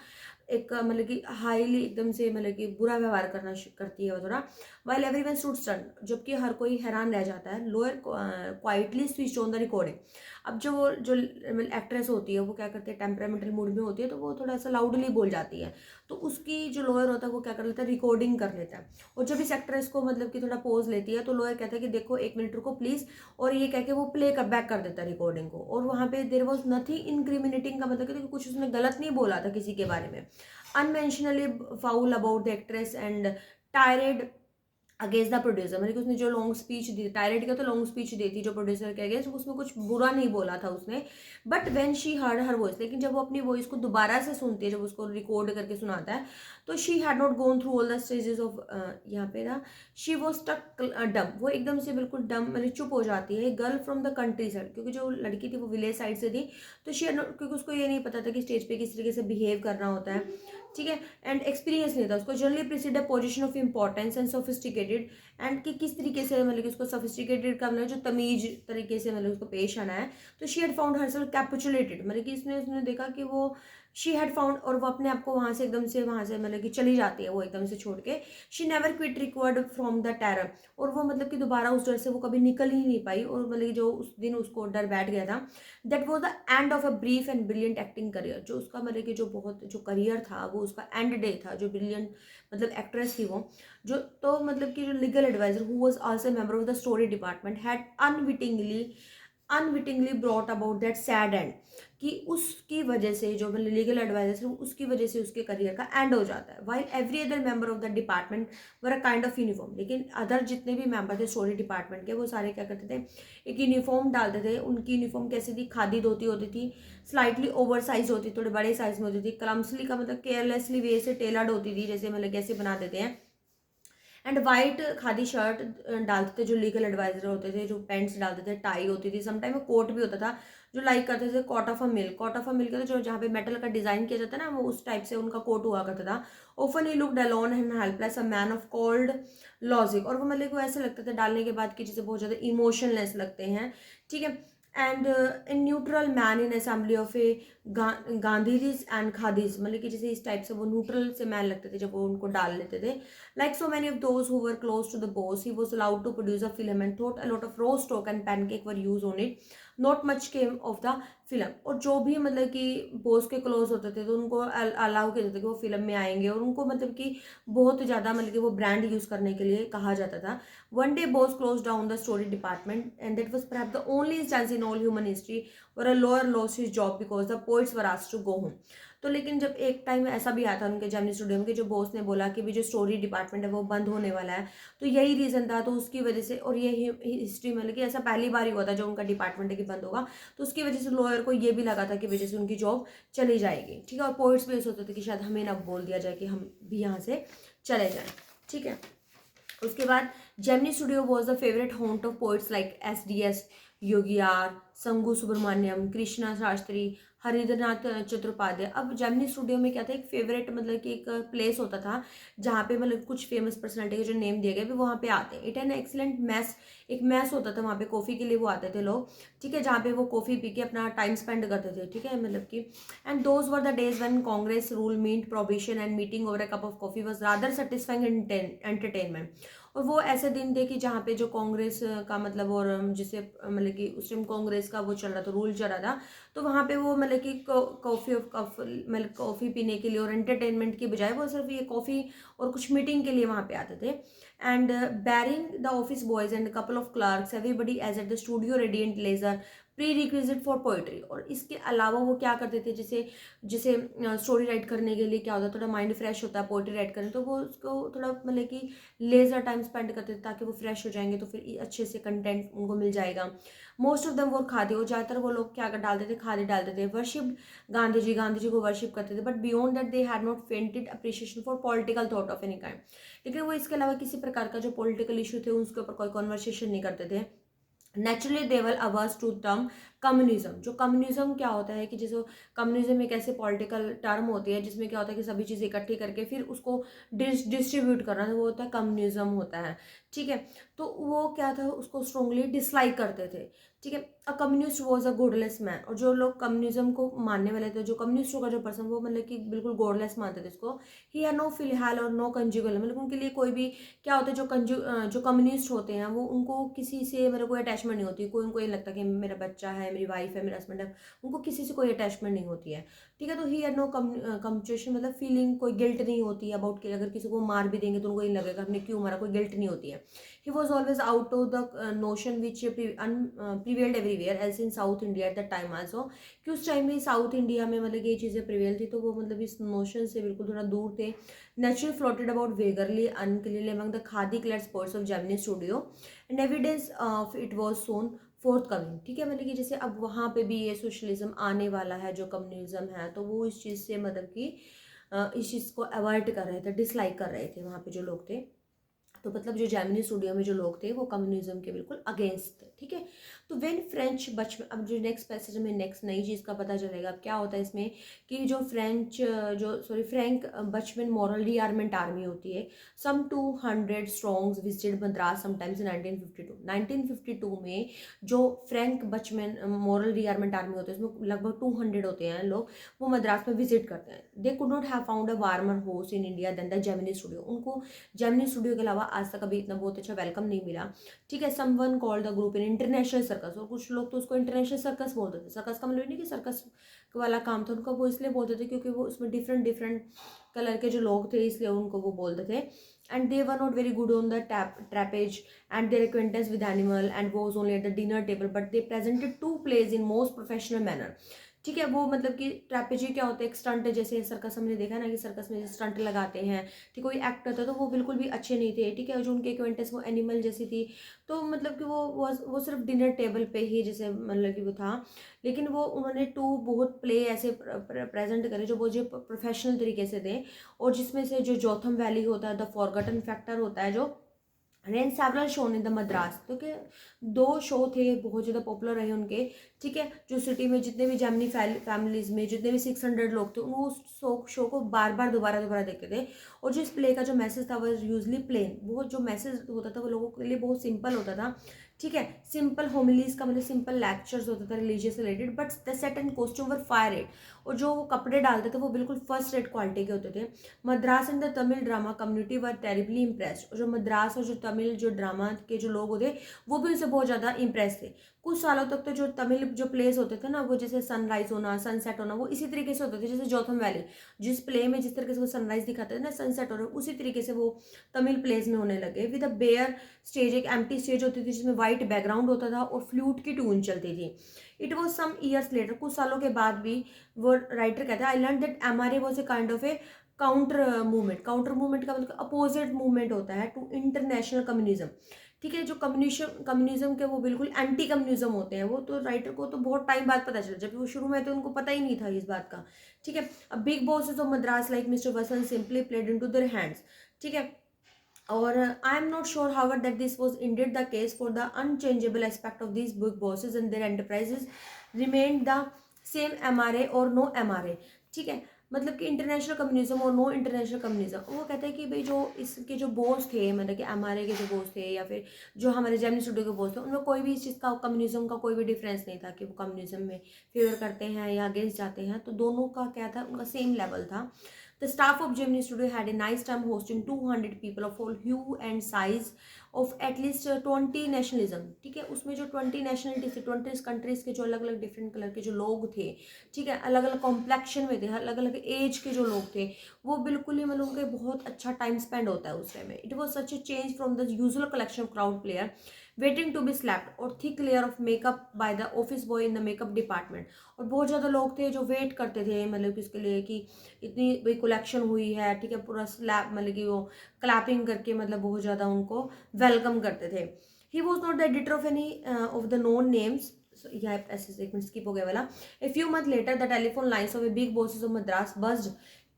एक मतलब कि हाईली एकदम से मतलब कि बुरा व्यवहार करती है वो थोड़ा। वाइल एवरीवन स्टूड स्टन, जबकि हर कोई हैरान रह जाता है। Lower quietly switch on the recording. अब जो वो जो एक्ट्रेस होती है वो क्या करती है, टेम्परामेंटल मूड में होती है तो वो थोड़ा सा लाउडली बोल जाती है, तो उसकी जो लोअर होता है वो क्या कर लेता है, रिकॉर्डिंग कर लेता है। और जब इस एक्ट्रेस को मतलब कि थोड़ा पोज लेती है तो लोअर कहता है कि देखो एक मिनट रुको प्लीज, और ये कह के वो प्ले कर बैक कर देता है रिकॉर्डिंग को। और वहाँ पे देयर वाज नथिंग इनक्रिमिनेटिंग का मतलब कि कुछ उसने गलत नहीं बोला था किसी के बारे में। Unmentionably foul about the actress and tirade against the producer, मतलब कि उसने जो लॉन्ग स्पीच दी, टायरेट का तो लॉन्ग स्पीच दी थी जो प्रोड्यूसर के अगेंस्ट, उसमें कुछ बुरा नहीं बोला था उसने। But when she heard her voice, लेकिन जब वो अपनी वॉइस को दोबारा से सुनती है, जब उसको रिकॉर्ड करके सुनाता है, तो she had not gone through all the stages of, यहाँ पे ना शी वॉज स्टक डम, वो एकदम से बिल्कुल डम मतलब चुप हो जाती है। Girl from the country side, क्योंकि जो लड़की थी वो विलेज साइड से थी, तो शी क्योंकि उसको ये नहीं पता था कि स्टेज पे किस तरीके से बिहेव करना होता है, ठीक है, एंड एक्सपीरियंस नहीं था उसको। Generally precede a position of importance and sophisticated, and कि किस तरीके से मतलब कि उसको सोफिस्टिकेटेड करना है, जो तमीज तरीके से मतलब उसको पेश आना है। तो she had found herself capitulated, मतलब कि उसने देखा कि वो शी हैड फाउंड, और वो अपने आप को वहाँ से एकदम से वहाँ से मतलब कि चली जाती है वो एकदम से छोड़ के। She never quit recovered from the terror, और वो मतलब कि दोबारा उस डर से वो कभी निकल ही नहीं पाई, और मतलब कि जो उस दिन उसको डर बैठ गया था। That was the end of a brief and brilliant acting career, जो उसका मतलब कि जो बहुत जो करियर था वो उसका एंड डे था। जो ब्रिलियंट मतलब एक्ट्रेस थी वो, जो तो मतलब कि जो legal adviser who was also member of the story department had unwittingly brought about that sad end, कि उसकी वजह से जो मतलब लीगल एडवाइजर उसकी वजह से उसके करियर का एंड हो जाता है। While every other member of the department were a kind of uniform, लेकिन अदर जितने भी मेंबर थे स्टोरी डिपार्टमेंट के वो सारे क्या करते थे, एक यूनिफॉर्म डालते थे। उनकी यूनिफॉर्म कैसी थी, खादी धोती होती थी, स्लाइटली ओवर साइज होती, थोड़े बड़े साइज में होती थी। क्लम्सली का मतलब केयरलेसली वे से टेलर्ड होती थी, जैसे मतलब कैसे बना देते हैं। एंड वाइट खादी शर्ट डालते थे जो लीगल एडवाइजर होते थे, जो पेंट्स डालते थे, टाई होती थी, समटाइम कोट भी होता था जो लाइक करते थे cot of a mill. Cot of a mill का जो जहाँ पे मेटल का डिजाइन किया जाता है ना, वो उस टाइप से उनका कोट हुआ करता था। Often he looked alone and helpless, a man of cold logic, और वो मतलब को ऐसे लगता था डालने के बाद कि जैसे बहुत ज़्यादा इमोशनलेस लगते हैं, ठीक है। And in neutral man in assembly of a Gandhijis and khadis, मतलब कि जैसे इस टाइप से वो न्यूट्रल से मैन लगते थे जब वो उनको डाल लेते थे। Like so many of those who were close to the boss he was allowed to produce a film and thought a lot of roast talk and pancake were use on it, not much came of the film. और जो भी मतलब कि boss के close होते थे तो उनको अलाउ किया जाता था कि वो फिल्म में आएंगे, और उनको मतलब कि बहुत ज़्यादा मतलब कि वो ब्रांड यूज़ करने के लिए कहा जाता था। One day boss close down the story department and that was perhaps the only instance in all human history where a lawyer lost his job because the poets were asked to go home। तो लेकिन जब एक time ऐसा भी आया था उनके Gemini studio में कि जो बॉस ने बोला कि भी जो स्टोरी डिपार्टमेंट है वो बंद होने वाला है, तो यही रीज़न था, तो उसकी वजह से, और ये हिस्ट्री मतलब कि ऐसा पहली बार ही हुआ था जो उनका डिपार्टमेंट है कि बंद होगा, तो उसकी वजह से लॉयर को ये भी लगा था कि वजह से उनकी जॉब चली जाएगी। ठीक है, और पोइट्स भी ऐसे होते थे कि शायद हमें ना बोल दिया जाए कि हम भी यहाँ से चले जाएँ। ठीक है, उसके बाद Gemini studio was the favourite haunt of poets like S Yogiyar, Sangu Subramanyam, Krishna Shastri, Harindranath Chattopadhyay. अब जेमिनी स्टूडियो में क्या था, एक फेवरेट मतलब कि एक प्लेस होता था जहाँ पे मतलब कुछ फेमस पर्सनालिटी के जो नेम दिए गए वहाँ पे आते हैं। इट एन एक्सीलेंट मैस, एक मैस होता था वहाँ पे, कॉफ़ी के लिए वो आते थे लोग। ठीक है, जहाँ पे वो कॉफ़ी पी के अपना टाइम स्पेंड करते थे। ठीक है, मतलब कि and those were the days when Congress rule meet prohibition and meeting over a cup of coffee was rather satisfying entertainment. और वो ऐसे दिन थे कि जहाँ पे जो कांग्रेस का मतलब, और जिसे मतलब कि उस टाइम कांग्रेस का वो चल रहा था, रूल चल रहा था, तो वहाँ पे वो मतलब कि कॉफ़ी मतलब कॉफ़ी पीने के लिए और एंटरटेनमेंट की बजाय वो सिर्फ ये कॉफ़ी और कुछ मीटिंग के लिए वहाँ पे आते थे। And barring the office boys and couple of clerks everybody as at the studio radiant leisure prerequisite for poetry. और इसके अलावा वो क्या करते थे, जैसे जैसे स्टोरी राइट करने के लिए क्या होता है, थोड़ा माइंड फ्रेश होता है पोइट्री राइट करने, तो वो उसको थोड़ा मतलब कि लेजर टाइम स्पेंड करते थे ताकि वो फ्रेश हो जाएंगे, तो फिर अच्छे से कंटेंट उनको मिल जाएगा। मोस्ट ऑफ दम वो खादी, और ज़्यादातर वो लोग क्या कर डालते थे, खादी डालते थे। वर्शिप गांधी जी को वर्शिप करते थे, but beyond that they had not fainted appreciation for political thought of any kind. लेकिन वो इसके अलावा किसी प्रकार का जो पॉलिटिकल इशू थे उसके ऊपर कोई कॉन्वर्सेशन नहीं करते थे। Naturally they were hours to term communism. जो कम्युनिज्म क्या होता है कि जैसे कम्युनिज्म एक ऐसे पॉलिटिकल टर्म होती है जिसमें क्या होता है कि सभी चीज़ें इकट्ठी करके फिर उसको डिस्ट्रीब्यूट करना, वो होता है कम्युनिज्म होता है। ठीक है, तो वो क्या था, उसको स्ट्रांगली डिसलाइक करते थे। ठीक है, a communist was a godless man. और जो लोग कम्युनिज्म को मानने वाले थे, जो कम्युनिस्टों का जो पर्सन, वो मतलब कि बिल्कुल गॉडलेस मानते थे इसको। ही हैड नो फिलहाल और नो कंजुगल, मतलब उनके लिए कोई भी क्या होता है, जो कम्युनिस्ट होते हैं वो, उनको किसी से मेरे कोई अटैचमेंट नहीं होती, कोई उनको ये लगता कि मेरा बच्चा है, मेरी वाइफ है, मेरा हस्बैंड है, उनको किसी से कोई अटैचमेंट नहीं होती है। ठीक है, तो ही हैड नो कम्पचुएशन, मतलब फीलिंग, कोई गिल्ट नहीं होती है अबाउट कि अगर किसी को मार भी देंगे तो उनको ये लगेगा हमने क्यों मारा, कोई गिल्ट नहीं होती है। He was always out of the notion which prevailed everywhere else in south India at the time also, कि उस टाइम में साउथ इंडिया में मतलब ये चीज़ें प्रिवेल थी, तो वो मतलब इस नोशन से बिल्कुल थोड़ा दूर थे। Naturally floated about vaguely unclearly among the khadi-clad spots of Gemini studio, and evidence of it was soon forthcoming। ठीक है, मतलब कि जैसे अब वहाँ पे भी ये सोशलिज्म आने वाला है, जो कम्युनिज्म है, तो वो इस चीज़ से मतलब कि इस चीज़ को अवॉइड कर रहे थे, डिसलाइक कर रहे थे वहाँ पे जो लोग थे। तो मतलब जो जेमिनी स्टूडियो में जो लोग थे वो कम्युनिज्म के बिल्कुल अगेंस्ट थे। ठीक है, तो वेन फ्रेंच बचमन, अब जो नेक्स्ट पैसेज में नेक्स्ट नई चीज़ का पता चलेगा। अब क्या होता है इसमें कि जो फ्रैंक बचमन मॉरल रीआर्मेंट आर्मी होती है, सम 200 strongs visited Madras sometimes in 1952 में जो फ्रैंक बचमन मॉरल रीआर्मेंट आर्मी होती है, उसमें लगभग 200 होते हैं लोग, वो मद्रास में विजिट करते हैं। They could not have found a warmer host in India than the Gemini studio. उनको जेमिनी स्टूडियो के अलावा आज तक अभी इतना बहुत अच्छा वेलकम नहीं मिला। ठीक है, someone called the group in international circus, और कुछ लोग तो उसको इंटरनेशनल सर्कस बोलते थे। सर्कस का मतलब नहीं कि सर्कस वाला काम था उनका, वो इसलिए बोलते थे क्योंकि वो उसमें डिफरेंट डिफरेंट कलर के जो लोग थे, इसलिए उनको वो बोलते थे। And they were not very good on the trapeze and their acquaintance with animal and was only at the dinner table, but they presented two plays in most professional manner. ठीक है, वो मतलब कि ट्रैपेजी क्या होता है, एक स्टंट, जैसे सर्कस हमने देखा ना कि सर्कस में स्टंट लगाते हैं, ठीक, कोई एक्टर था तो वो बिल्कुल भी अच्छे नहीं थे। ठीक है, जो उनके क्वेंटेस वो एनिमल जैसी थी, तो मतलब कि वो सिर्फ डिनर टेबल पे ही जैसे मतलब कि वो था। लेकिन वो उन्होंने टू बहुत प्ले ऐसे प्रेजेंट करे जो वो जो प्रोफेशनल तरीके से थे, और जिसमें से जो जोथम वैली होता है, द फॉरगटन फैक्टर होता है, जो rain several show in the Madras, तो के 2 शो थे बहुत ज़्यादा पॉपुलर रहे उनके। ठीक है, जो सिटी में जितने भी जेमिनी फैमिलीज में जितने भी 600 लोग थे, वो उस शो को बार बार दोबारा दोबारा देखते थे। और जो इस प्ले का जो मैसेज था वो यूजली प्लेन, वो जो मैसेज होता था वो लोगों के लिए बहुत सिंपल होता था ठीक है। सिंपल होमिलीज का मतलब सिंपल लेक्चर्स होता था religious related, but the set and costume were fire rate, और जो वो कपड़े डालते थे वो बिल्कुल फर्स्ट रेट क्वालिटी के होते थे। Madras and the Tamil drama community were terribly impressed, और जो मद्रास और जो तमिल जो ड्रामा के जो लोग होते वो भी उनसे बहुत ज़्यादा इम्प्रेस थे। कुछ सालों तक तो जो तमिल जो प्लेस होते थे ना, वो जैसे सनराइज होना सनसेट होना वो इसी तरीके से होते थे, जैसे जोथम वैली जिस प्ले में जिस तरीके से वो सनराइज दिखाते थे ना, सनसेट हो रहा है, उसी तरीके से वो तमिल प्लेस में होने लगे। विद अ बेयर स्टेज, एक एम्प्टी स्टेज होती थी जिसमें वाइट बैकग्राउंड होता था और फ्लूट की ट्यून चलती थी। It was some years later, कुछ सालों के बाद भी वो राइटर कहते हैं I learn that MRA was a kind of a counter movement. Counter movement का मतलब अपोजिट मूवमेंट होता है टू इंटरनेशनल कम्युनिज्म। ठीक है, जो कम्युनिज्म के वो बिल्कुल एंटी कम्युनिज्म होते हैं वो, तो राइटर को तो बहुत टाइम बाद पता चला, जब वो शुरू में तो उनको पता ही नहीं था इस बात का। ठीक है, अब big bosses of Madras like mister Vasant simply played into their hands. ठीक है, और I am not sure however that this was indeed the case for the unchangeable aspect of this big bosses and their enterprises remain the same MRA और no MRA. ठीक है, मतलब कि international communism और no international communism, वो कहते हैं कि भाई जो इसके जो बॉस थे, मतलब कि एमआरए के जो बॉस थे या फिर जो हमारे जेमिनी स्टूडियो के बॉस थे, उनमें कोई भी इस चीज़ का कम्युनिज्म का कोई भी डिफरेंस नहीं था कि वो कम्युनिज्म में फेवर करते हैं या अगेंस्ट जाते हैं, तो दोनों का क्या था, उनका सेम लेवल था। The staff of Gemini Studio had a nice time hosting 200 people of all hue and size of at least 20 nationalism। ठीक है, उसमें जो 20 नेशनलिटी थे, 20 कंट्रीज के जो अलग अलग डिफरेंट कलर के जो लोग थे, ठीक है, अलग अलग कॉम्प्लेक्शन में थे, अलग अलग एज के जो लोग थे, वो बिल्कुल ही मतलब उनके बहुत अच्छा टाइम स्पेंड होता है उस टाइम में। It was such a change from the usual collection of crowd player waiting to be slapped और thick layer of makeup by the office boy in the makeup department. और बहुत ज़्यादा लोग थे जो वेट करते थे, मतलब कि इसके लिए कि इतनी भाई कलेक्शन हुई है, ठीक है, पूरा स्लैप मतलब कि वो क्लैपिंग करके मतलब बहुत ज़्यादा उनको वेलकम करते थे। He was not the editor of any of the known names, यह ऐसे एक मिनट स्किप हो गया वाला। A few month later the telephone lines of a big bosses of Madras buzzed.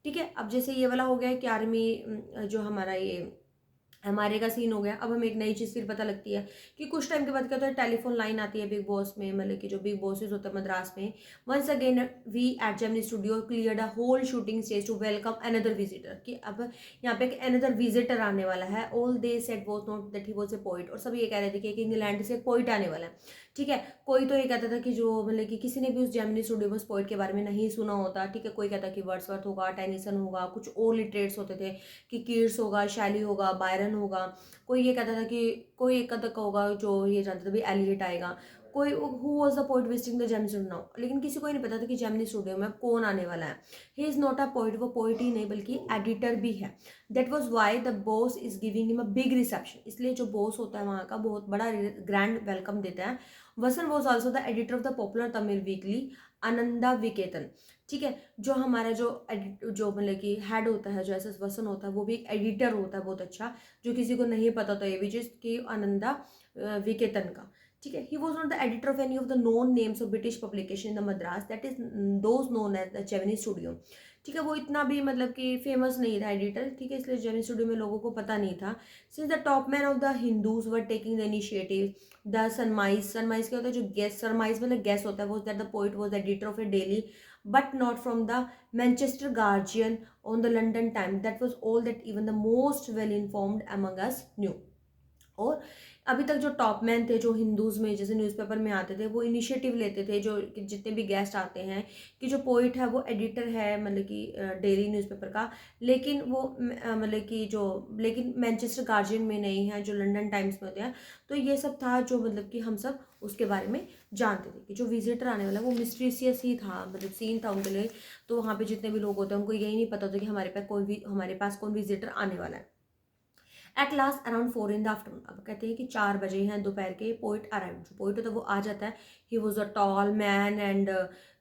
ठीक है, अब जैसे ये वाला हो गया कि आर्मी जो हमारा ये हमारे का सीन हो गया, अब हमें एक नई चीज़ फिर पता लगती है कि कुछ टाइम के बाद क्या होता है, टेलीफोन लाइन आती है बिग बॉस में, मतलब कि जो बिग बॉसेस होते हैं मद्रास में। Once again we at Gemini studio cleared a whole shooting stage to welcome another visitor, कि अब यहाँ पे एक अनदर विजिटर आने वाला है। All they said was not that he was a poet, और सब ये कह रहे थे कि इंग्लैंड से एक पोइट आने वाला है। ठीक है, कोई तो ये कहता था कि जो मतलब कि किसी ने भी उस जेमिनी स्टूडियो में उस पोइट के बारे में नहीं सुना होता। ठीक है, कोई कहता कि वर्ड्सवर्थ होगा, टेनिसन होगा, कुछ और लिटरेट्स होते थे कि कीट्स होगा, शैली होगा, बायरन होगा। कोई ये कहता था कि कोई एक तक होगा जो ये जानता था भी एलियट आएगा। कोई who was the poet visiting the Gemini studio now, लेकिन किसी को ही नहीं पता था कि जेमिनी स्टूडियो में कौन आने वाला है। He is not a poet, वो पोइट ही नहीं बल्कि एडिटर भी है। That was why the boss is giving him a big reception, इसलिए जो बॉस होता है वहाँ का बहुत बड़ा ग्रैंड वेलकम देता है। Vasan was also the editor of the popular Tamil weekly Ananda Vikatan. ठीक है, जो हमारा जो जो मतलब कि हेड होता है, जो एस एस वसन होता है, वो भी एक एडिटर होता है बहुत अच्छा, जो किसी को नहीं पता था ये भी चीज़ कि आनंदा विकेतन का। ठीक है, he was not the editor of any of the known names of British publication in the Madras that is those known as the Gemini studio. ठीक है, वो इतना भी मतलब कि फेमस नहीं था एडिटर। ठीक है, इसलिए जेमिनी स्टूडियो में लोगों को पता नहीं था। Since the top man of the Hindus were taking the initiative the सनमाइज, सनमाइज क्या होता है, जो गेस सरमाइज मतलब गेस होता है, वो that the poet was editor of A daily but not from the Manchester Guardian on the London Times. That was all that even the most well informed among us knew. और अभी तक जो top man थे जो Hindus में जैसे newspaper में आते थे, वो इनिशिएटिव लेते थे, जो जितने भी गेस्ट आते हैं, कि जो पोइट है वो एडिटर है मतलब कि डेली न्यूज़पेपर का, लेकिन वो मतलब कि जो लेकिन मैनचेस्टर गार्जियन में नहीं है, जो लंदन टाइम्स में होते हैं। तो ये सब था जो मतलब कि हम सब उसके बारे में जानते थे कि जो विजिटर आने वाला है वो मिस्टीरियस ही था, मतलब सीन था उनके लिए। तो वहाँ पे जितने भी लोग होते हैं उनको यही नहीं पता होता कि हमारे पास कौन विजिटर आने वाला है। At last around 4 in the afternoon, अब कहते हैं कि 4 बजे हैं दोपहर के, पोइट अराइव, जो पोइट होता है वो आ जाता है। He was a tall man and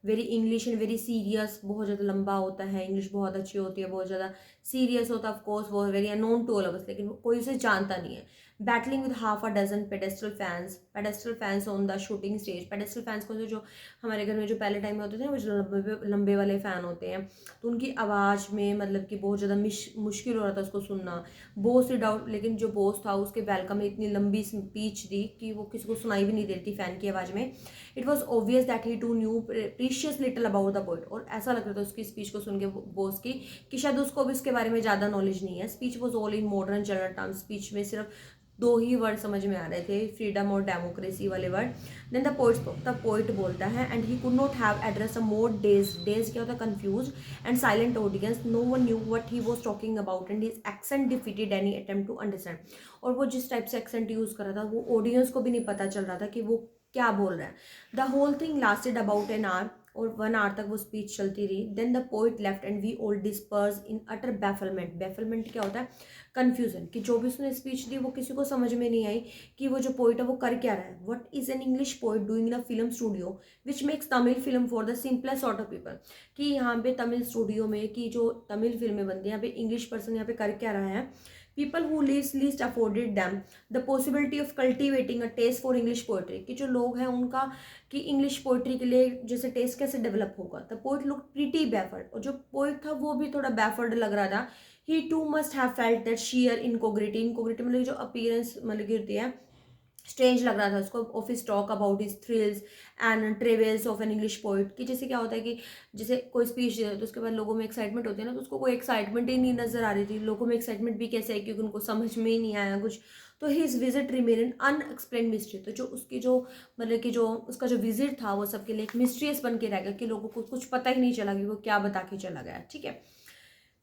very English and very serious, बहुत ज़्यादा लंबा होता है, इंग्लिश बहुत अच्छी होती है, बहुत ज़्यादा सीरियस होता है। ऑफकोर्स वो very unknown to all of us, लेकिन कोई उसे जानता नहीं है। Battling with half a dozen pedestal fans on the shooting stage. Pedestal fans को जो हमारे घर में जो पहले टाइम में होते थे वो जो लंबे वाले फ़ैन होते हैं, तो उनकी आवाज़ में मतलब कि बहुत ज़्यादा मुश्किल हो रहा था उसको सुनना। बहुत सी डाउट, लेकिन जो बॉस था उसके वेलकम में इतनी लंबी स्पीच दी कि वो किसी को सुनाई भी नहीं देती फ़ैन की आवाज़ में। It was obvious that he too knew precious little about the poet, और ऐसा लग रहा था उसकी स्पीच को सुन के बॉस की कि शायद उसको भी उसके बारे में ज़्यादा नॉलेज नहीं है। Speech was all in modern general terms, speech में सिर्फ दो ही वर्ड समझ में आ रहे थे, फ्रीडम और डेमोक्रेसी वाले word. Then the poet spoke, the poet बोलता है, and he could not have address a more dazed, dazed क्या होता है confused and silent audience, no one knew what he was talking about and his accent defeated any attempt to understand. और वो जिस type से accent use कर रहा था वो ऑडियंस को भी नहीं पता चल रहा था कि वो क्या बोल रहा है। The whole thing lasted about an hour, और 1 आवर तक वो स्पीच चलती रही। Then the poet left and we all disperse in utter bafflement. Bafflement क्या होता है? कन्फ्यूजन, कि जो भी उसने स्पीच दी वो किसी को समझ में नहीं आई कि वो जो पोइट है वो कर क्या रहा है। What is an English poet doing in a film studio which makes Tamil film for the simplest sort of people. कि यहाँ पे तमिल स्टूडियो में कि जो तमिल फिल्में बनती हैं, यहाँ पे इंग्लिश पर्सन यहाँ पे कर क्या रहा है? People who lives least afforded them the possibility of cultivating a taste for English poetry. कि जो लोग हैं उनका कि इंग्लिश पोइट्री के लिए जैसे टेस्ट कैसे डेवलप होगा। द पोइट लुक प्रीटी बैफर्ड, और जो पोइट था वो भी थोड़ा बैफर्ड लग रहा था। He too must have felt that sheer incongruity, incongruity मतलब जो अपीयरेंस मतलब की होती है, स्ट्रेंज लग रहा था उसको। Office talk about his thrills and travels of an English poet. कि जैसे क्या होता है कि जैसे कोई स्पीच दे रहे तो उसके बाद लोगों में एक्साइटमेंट होती है ना, तो उसको कोई एक्साइटमेंट ही नहीं नजर आ रही थी। लोगों में एक्साइटमेंट भी कैसे है, क्योंकि उनको समझ में ही नहीं आया कुछ। तो his visit remain N unexplained mystery. तो जो उसकी जो मतलब कि जो उसका जो विजिट था वो सबके लिए एक मिस्ट्रियस बन के रह गया, कि लोगों को कुछ पता ही नहीं चला कि वो क्या बता के चला गया। ठीक है,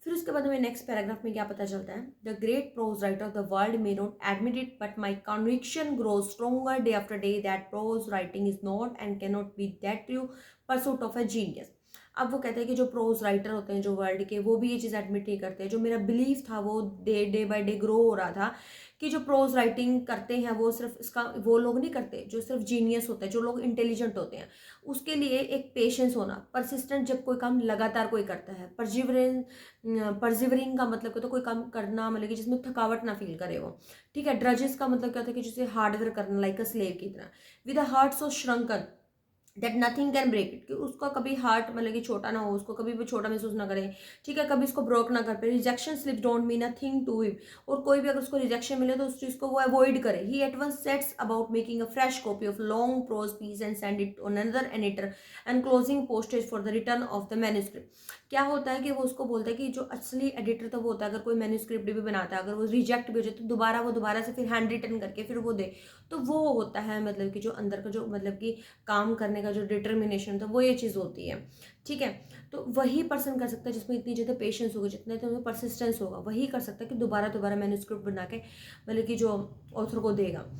फिर उसके बाद हमें नेक्स्ट पैराग्राफ में क्या पता चलता है? The great pros writer of the world may not admit it but my conviction grows stronger day after day that pros writing is not and can not be that true pursuit of a genius. अब वो कहते हैं कि जो pros writer होते हैं जो world के, वो भी ये चीज़ एडमिट नहीं करते। जो मेरा बिलीफ था वो डे बाय डे ग्रो हो रहा था कि जो प्रोज राइटिंग करते हैं वो सिर्फ इसका वो लोग नहीं करते जो सिर्फ जीनियस होते हैं, जो लोग इंटेलिजेंट होते हैं। उसके लिए एक पेशेंस होना, परसिस्टेंट, जब कोई काम लगातार कोई करता है। परजिवरिंग का मतलब क्या, तो कोई काम करना मतलब कि जिसमें थकावट ना फील करे वो। ठीक है, ड्रजेस का मतलब क्या होता है कि जिसे हार्डवर्क करना, लाइक अ स्लेव की तरह। With a heart so shrunken that nothing can break it, कि उसका कभी हार्ट मतलब कि छोटा ना हो, उसको कभी भी छोटा महसूस ना करे। ठीक है, कभी इसको ब्रोक ना कर पाए। Rejection slip don't mean a thing to him, और कोई भी अगर उसको रिजेक्शन मिले तो उस चीज़ को वो अवॉइड करे। He at once sets about making a fresh copy of long prose piece and send it on another editor and closing postage for the return of the manuscript. क्या होता है कि वो उसको बोलता है कि जो असली एडिटर तो वो होता है, अगर कोई मैन्यूस्क्रिप्ट भी बनाता है, अगर वो रिजेक्ट भी हो जाए तो दोबारा से फिर हैंड रिटर्न करके फिर वो दे। तो वो होता है मतलब कि जो अंदर का जो मतलब कि काम करने का जो डिटर्मिनेशन था, वो ये चीज़ होती है। ठीक है, तो वही पर्सन कर सकता है जिसमें इतनी ज़्यादा पेशेंस होगा, जितना तो परसिस्टेंस होगा, वही कर सकता है कि दोबारा मैन्यूस्क्रिप्ट बना के मतलब कि जो ऑथर को देगा।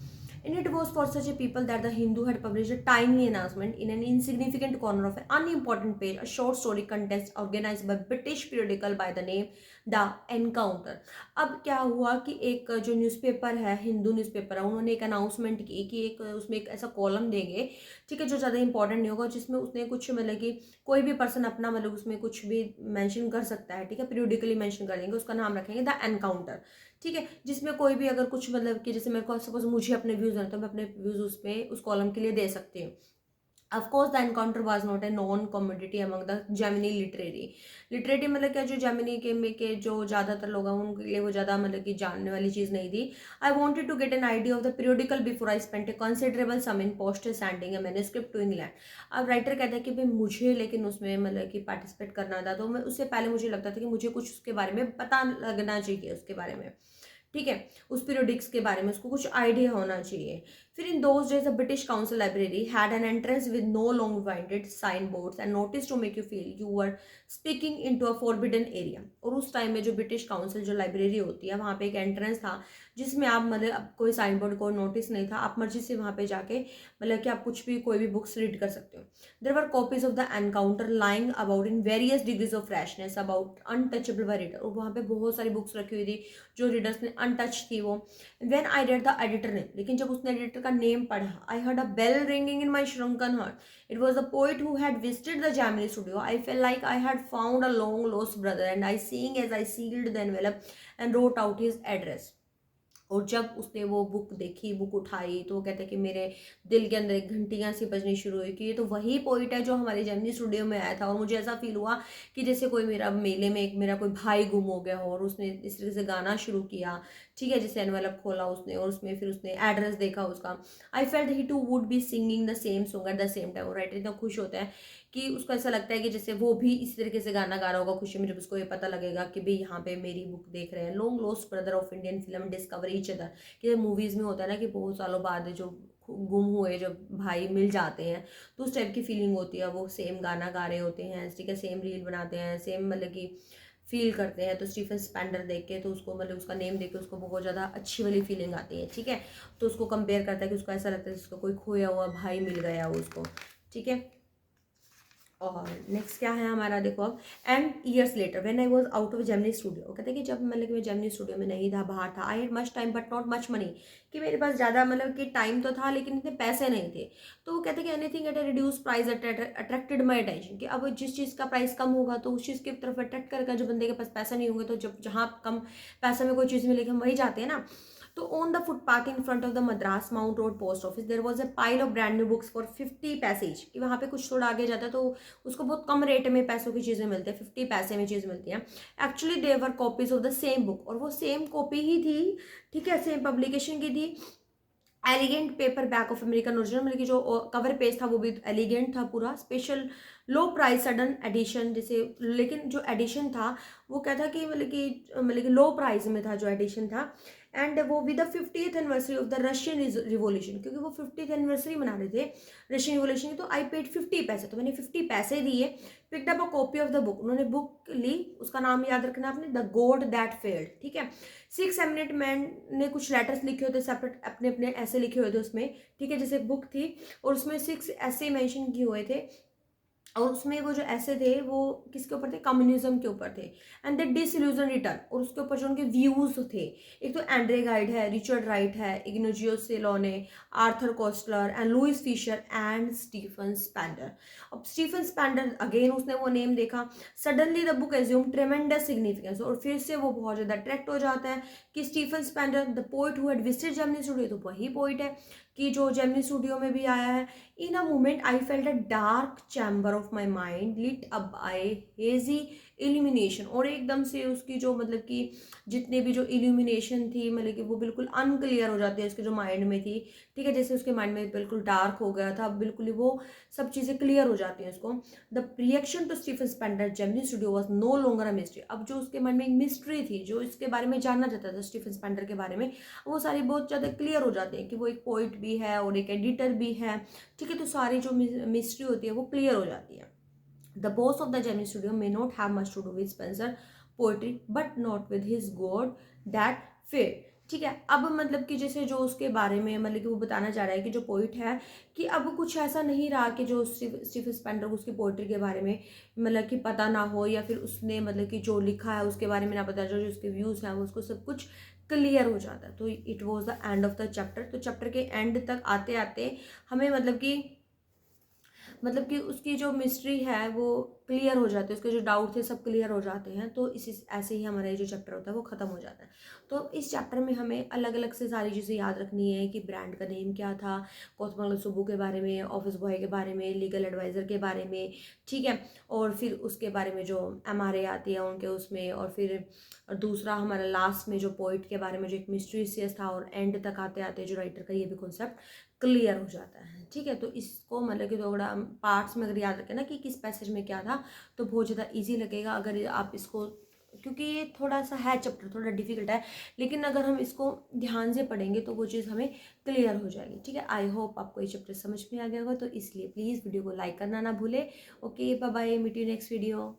And it was for such a people that the Hindu had published a tiny announcement in an insignificant corner of an unimportant page, a short story contest organized by British periodical by the name The Encounter। अब क्या हुआ कि एक जो newspaper है, Hindu newspaper है, उन्होंने एक अनाउंसमेंट की कि एक उसमें एक ऐसा कॉलम देंगे, ठीक है, जो ज़्यादा इंपॉर्टेंट नहीं होगा, जिसमें उसने कुछ मतलब कि कोई भी पर्सन अपना मतलब उसमें कुछ भी मेंशन कर सकता है। ठीक है, पीरियडिकली मेंशन कर देंगे, उसका नाम रखेंगे द एनकाउंटर। ठीक है, जिसमें कोई भी अगर कुछ मतलब कि जैसे मेरे को सपोज मुझे अपने व्यूज़ हैं तो मैं अपने व्यूज़ उसमें उस कॉलम के लिए दे सकती हूँ। Of course, the encounter was not a known commodity among the Gemini literary। Literary मतलब क्या, जो जेमिनी के जो ज़्यादातर लोग हैं उनके लिए वो ज़्यादा मतलब कि जानने वाली चीज़ नहीं थी। I wanted to get an idea of the periodical before I spent a considerable sum in post sending a manuscript to England. अब राइटर कहता है कि भाई मुझे लेकिन उसमें मतलब कि पार्टिसिपेट करना था, तो मैं उससे पहले मुझे लगता था कि मुझे कुछ उसके बारे में पता लगना चाहिए उसके बारे में। ठीक है, उस पीरियडिक्स के बारे में उसको कुछ आइडिया होना चाहिए। फिर in those days the British Council library had an entrance with no long winded sign boards and notice to make you feel you were speaking into a forbidden area. और उस time में जो British council जो library होती है, वहाँ पे एक एंट्रेंस था जिसमें आप मतलब कोई साइन बोर्ड कोई नोटिस नहीं था, आप मर्जी से वहाँ पे जाके मतलब कि आप कुछ भी कोई भी बुक्स रीड कर सकते हो। There were copies of the Encounter lying about in various degrees of freshness about untouchable by reader. और वहाँ पे बहुत सारी बुक्स रखी हुई थी जो रीडर्स ने अनटच थी वो। When I read the editor name, लेकिन जब उसने एडिटर का नेम पढ़ा, I heard a bell ringing in my shrunken heart. It was the poet who had visited the Gemini studio. I fell like I had found a long lost brother and I seeing as I sealed the envelope and wrote out his address. और जब उसने वो book देखी, book उठाई, तो वो कहते हैं कि मेरे दिल के अंदर एक घंटियाँ सी बजनी शुरू हुई कि ये तो वही पोइट है जो हमारे जेमिनी स्टूडियो में आया था। और मुझे ऐसा फील हुआ कि जैसे कोई मेरा मेले में एक मेरा कोई भाई गुम हो गया हो और उसने इस तरह से गाना शुरू किया। ठीक है, जैसे एनवेलप खोला उसने और उसमें फिर उसने एड्रेस देखा उसका। I felt he too would be singing the same song at the same time. और राइटर इतना खुश होता है कि उसको ऐसा लगता है कि जैसे वो भी इसी तरीके से गाना गा रहा होगा खुशी में, जब उसको ये पता लगेगा कि भाई यहाँ पे मेरी बुक देख रहे हैं। Long lost brother of Indian film discover each other, कि मूवीज़ में होता है ना कि बहुत सालों बाद जो गुम हुए जब भाई मिल जाते हैं, तो उस टाइप की फीलिंग होती है। वो सेम गाना गा रहे होते हैं, ठीक है, सेम रील बनाते हैं, सेम मतलब कि फील करते हैं। तो स्टीफन स्पेंडर देख के, तो उसको मतलब उसका नेम देख के उसको बहुत ज़्यादा अच्छी वाली फीलिंग आती है, ठीक है। तो उसको कंपेयर करता है कि उसको ऐसा लगता है जिसको कोई खोया हुआ भाई मिल गया हो उसको, ठीक है। और नेक्स्ट क्या है हमारा, देखो अब, and years later when I was out of Gemini studio. कहते हैं कि जब मतलब कि मैं जेमिनी स्टूडियो में नहीं था, बाहर था, I had much time but not much money, कि मेरे पास ज़्यादा मतलब कि टाइम तो था लेकिन इतने पैसे नहीं थे। तो वो कहते हैं कि anything at a reduce price attracted my attention, कि अब जिस चीज़ का प्राइस कम होगा तो उस चीज़ की तरफ अट्रैक्ट करेगा। जो बंदे के पास पैसा नहीं होंगे तो जब जहाँ कम पैसे में कोई चीज़ मिलेगी हम वही जाते हैं ना। तो on the footpath in front of the Madras Mount Road post office there was a pile of brand new books for 50 पैसेज, कि वहाँ पे कुछ थोड़ा आगे जाता है तो उसको बहुत कम रेट में पैसों की चीज़ें मिलती है, 50 पैसे में चीज़ मिलती है। Actually there copies of the same book, और वो सेम कॉपी ही थी, ठीक है, सेम पब्लिकेशन की थी। Elegant paper back of American original, मतलब कि जो कवर पेज था वो भी एलिगेंट था पूरा, special low price sudden edition जैसे। लेकिन जो एडिशन था वो क्या था कि मतलब कि लो प्राइस में था जो एडिशन था। एंड वो with the 50th anniversary of the Russian revolution, क्योंकि वो 50th एनिवर्सरी मना रहे थे रशियन रिवॉल्यूशन की। तो आई पेड 50 पैसे, तो मैंने 50 पैसे दिए। Picked up a copy of the book, उन्होंने बुक ली, उसका नाम याद रखना आपने, द गॉड दैट फेल्ड, ठीक है। 6 एमिनेंट मैन ने कुछ लेटर्स लिखे होते सेपरेट, अपने अपने ऐसे लिखे हुए थे उसमें, ठीक है, जैसे बुक थी और उसमें 6 ऐसे मेंशन किए हुए थे। और उसमें वो जो ऐसे थे वो किसके ऊपर थे, कम्युनिज्म के ऊपर थे। एंड द डिसइल्यूजन रिटर्न, और उसके ऊपर जो उनके व्यूज थे, एक तो एंड्रे गाइड है, रिचर्ड राइट है, Ignazio Silone, Arthur Koestler and Louis Fischer and Stephen Spender. अब स्टीफन स्पेंडर अगेन उसने वो नेम देखा, suddenly the book assume tremendous significance, और फिर से वो बहुत ज़्यादा अट्रैक्ट हो जाता है कि Stephen Spender the poet who had visited Gemini studio, तो वही पोइट है कि जो जेमिनी स्टूडियो में भी आया है। In a moment, I felt a dark chamber of my mind lit up by hazy illumination, और एकदम से उसकी जो मतलब कि जितने भी जो इल्यूमिनेशन थी, मतलब कि वो बिल्कुल अनक्लियर हो जाती है उसके जो माइंड में थी, ठीक है, जैसे उसके माइंड में बिल्कुल डार्क हो गया था, बिल्कुल ही वो सब चीज़ें क्लियर हो जाती हैं उसको। The reaction to Stephen Spender Gemini studio was no longer a mystery. अब जो उसके मन में एक मिस्ट्री थी, जो इसके बारे में जानना चाहता था स्टीफन स्पेंडर के बारे में, वो सारी बहुत ज़्यादा क्लियर हो जाती है कि वो एक पोइट भी है और एक एडिटर भी है, ठीक है। तो सारी जो मिस्ट्री होती है वो क्लियर हो जाती है। The boss of the Gemini studio may not have much to do with Spencer poetry but not with his god that failed, ठीक है। अब मतलब कि जैसे जो उसके बारे में मतलब कि वो बताना चाह रहा है कि जो पोइट है, कि अब कुछ ऐसा नहीं रहा कि जो स्टीफन स्पेंडर को उसकी पोइट्री के बारे में मतलब कि पता ना हो, या फिर उसने मतलब कि जो लिखा है उसके बारे में ना पता, जो उसके व्यूज़ हैं वो उसको सब कुछ क्लियर हो जाता है। तो it was the end of the chapter. तो चैप्टर के एंड तक आते आते हमें मतलब कि उसकी जो मिस्ट्री है वो क्लियर हो जाती है, उसके जो डाउट थे सब क्लियर हो जाते हैं। तो इसी ऐसे ही हमारा ये जो चैप्टर होता है वो ख़त्म हो जाता है। तो इस चैप्टर में हमें अलग अलग से सारी चीज़ें याद रखनी है कि ब्रांड का नेम क्या था, कॉस्मोलॉजी सुब्बू के बारे में, ऑफिस बॉय के बारे में, लीगल एडवाइज़र के बारे में, ठीक है। और फिर उसके बारे में जो MRA आती है उनके उसमें, और फिर दूसरा हमारा लास्ट में जो पोइट के बारे में जो एक मिस्ट्रीसियस था, और एंड तक आते आते जो राइटर का ये भी कॉन्सेप्ट क्लियर हो जाता है, ठीक है। तो इसको मतलब कि थोड़ा पार्ट्स में अगर याद रखें ना कि किस पैसेज में क्या था, तो बहुत ज़्यादा इजी लगेगा अगर आप इसको, क्योंकि ये थोड़ा सा है चैप्टर, थोड़ा डिफिकल्ट है, लेकिन अगर हम इसको ध्यान से पढ़ेंगे तो वो चीज़ हमें क्लियर हो जाएगी, ठीक है। आई होप आपको ये चैप्टर समझ में आ गया होगा, तो इसलिए प्लीज़ वीडियो को लाइक करना ना भूले। Okay, bye bye, meet you next video.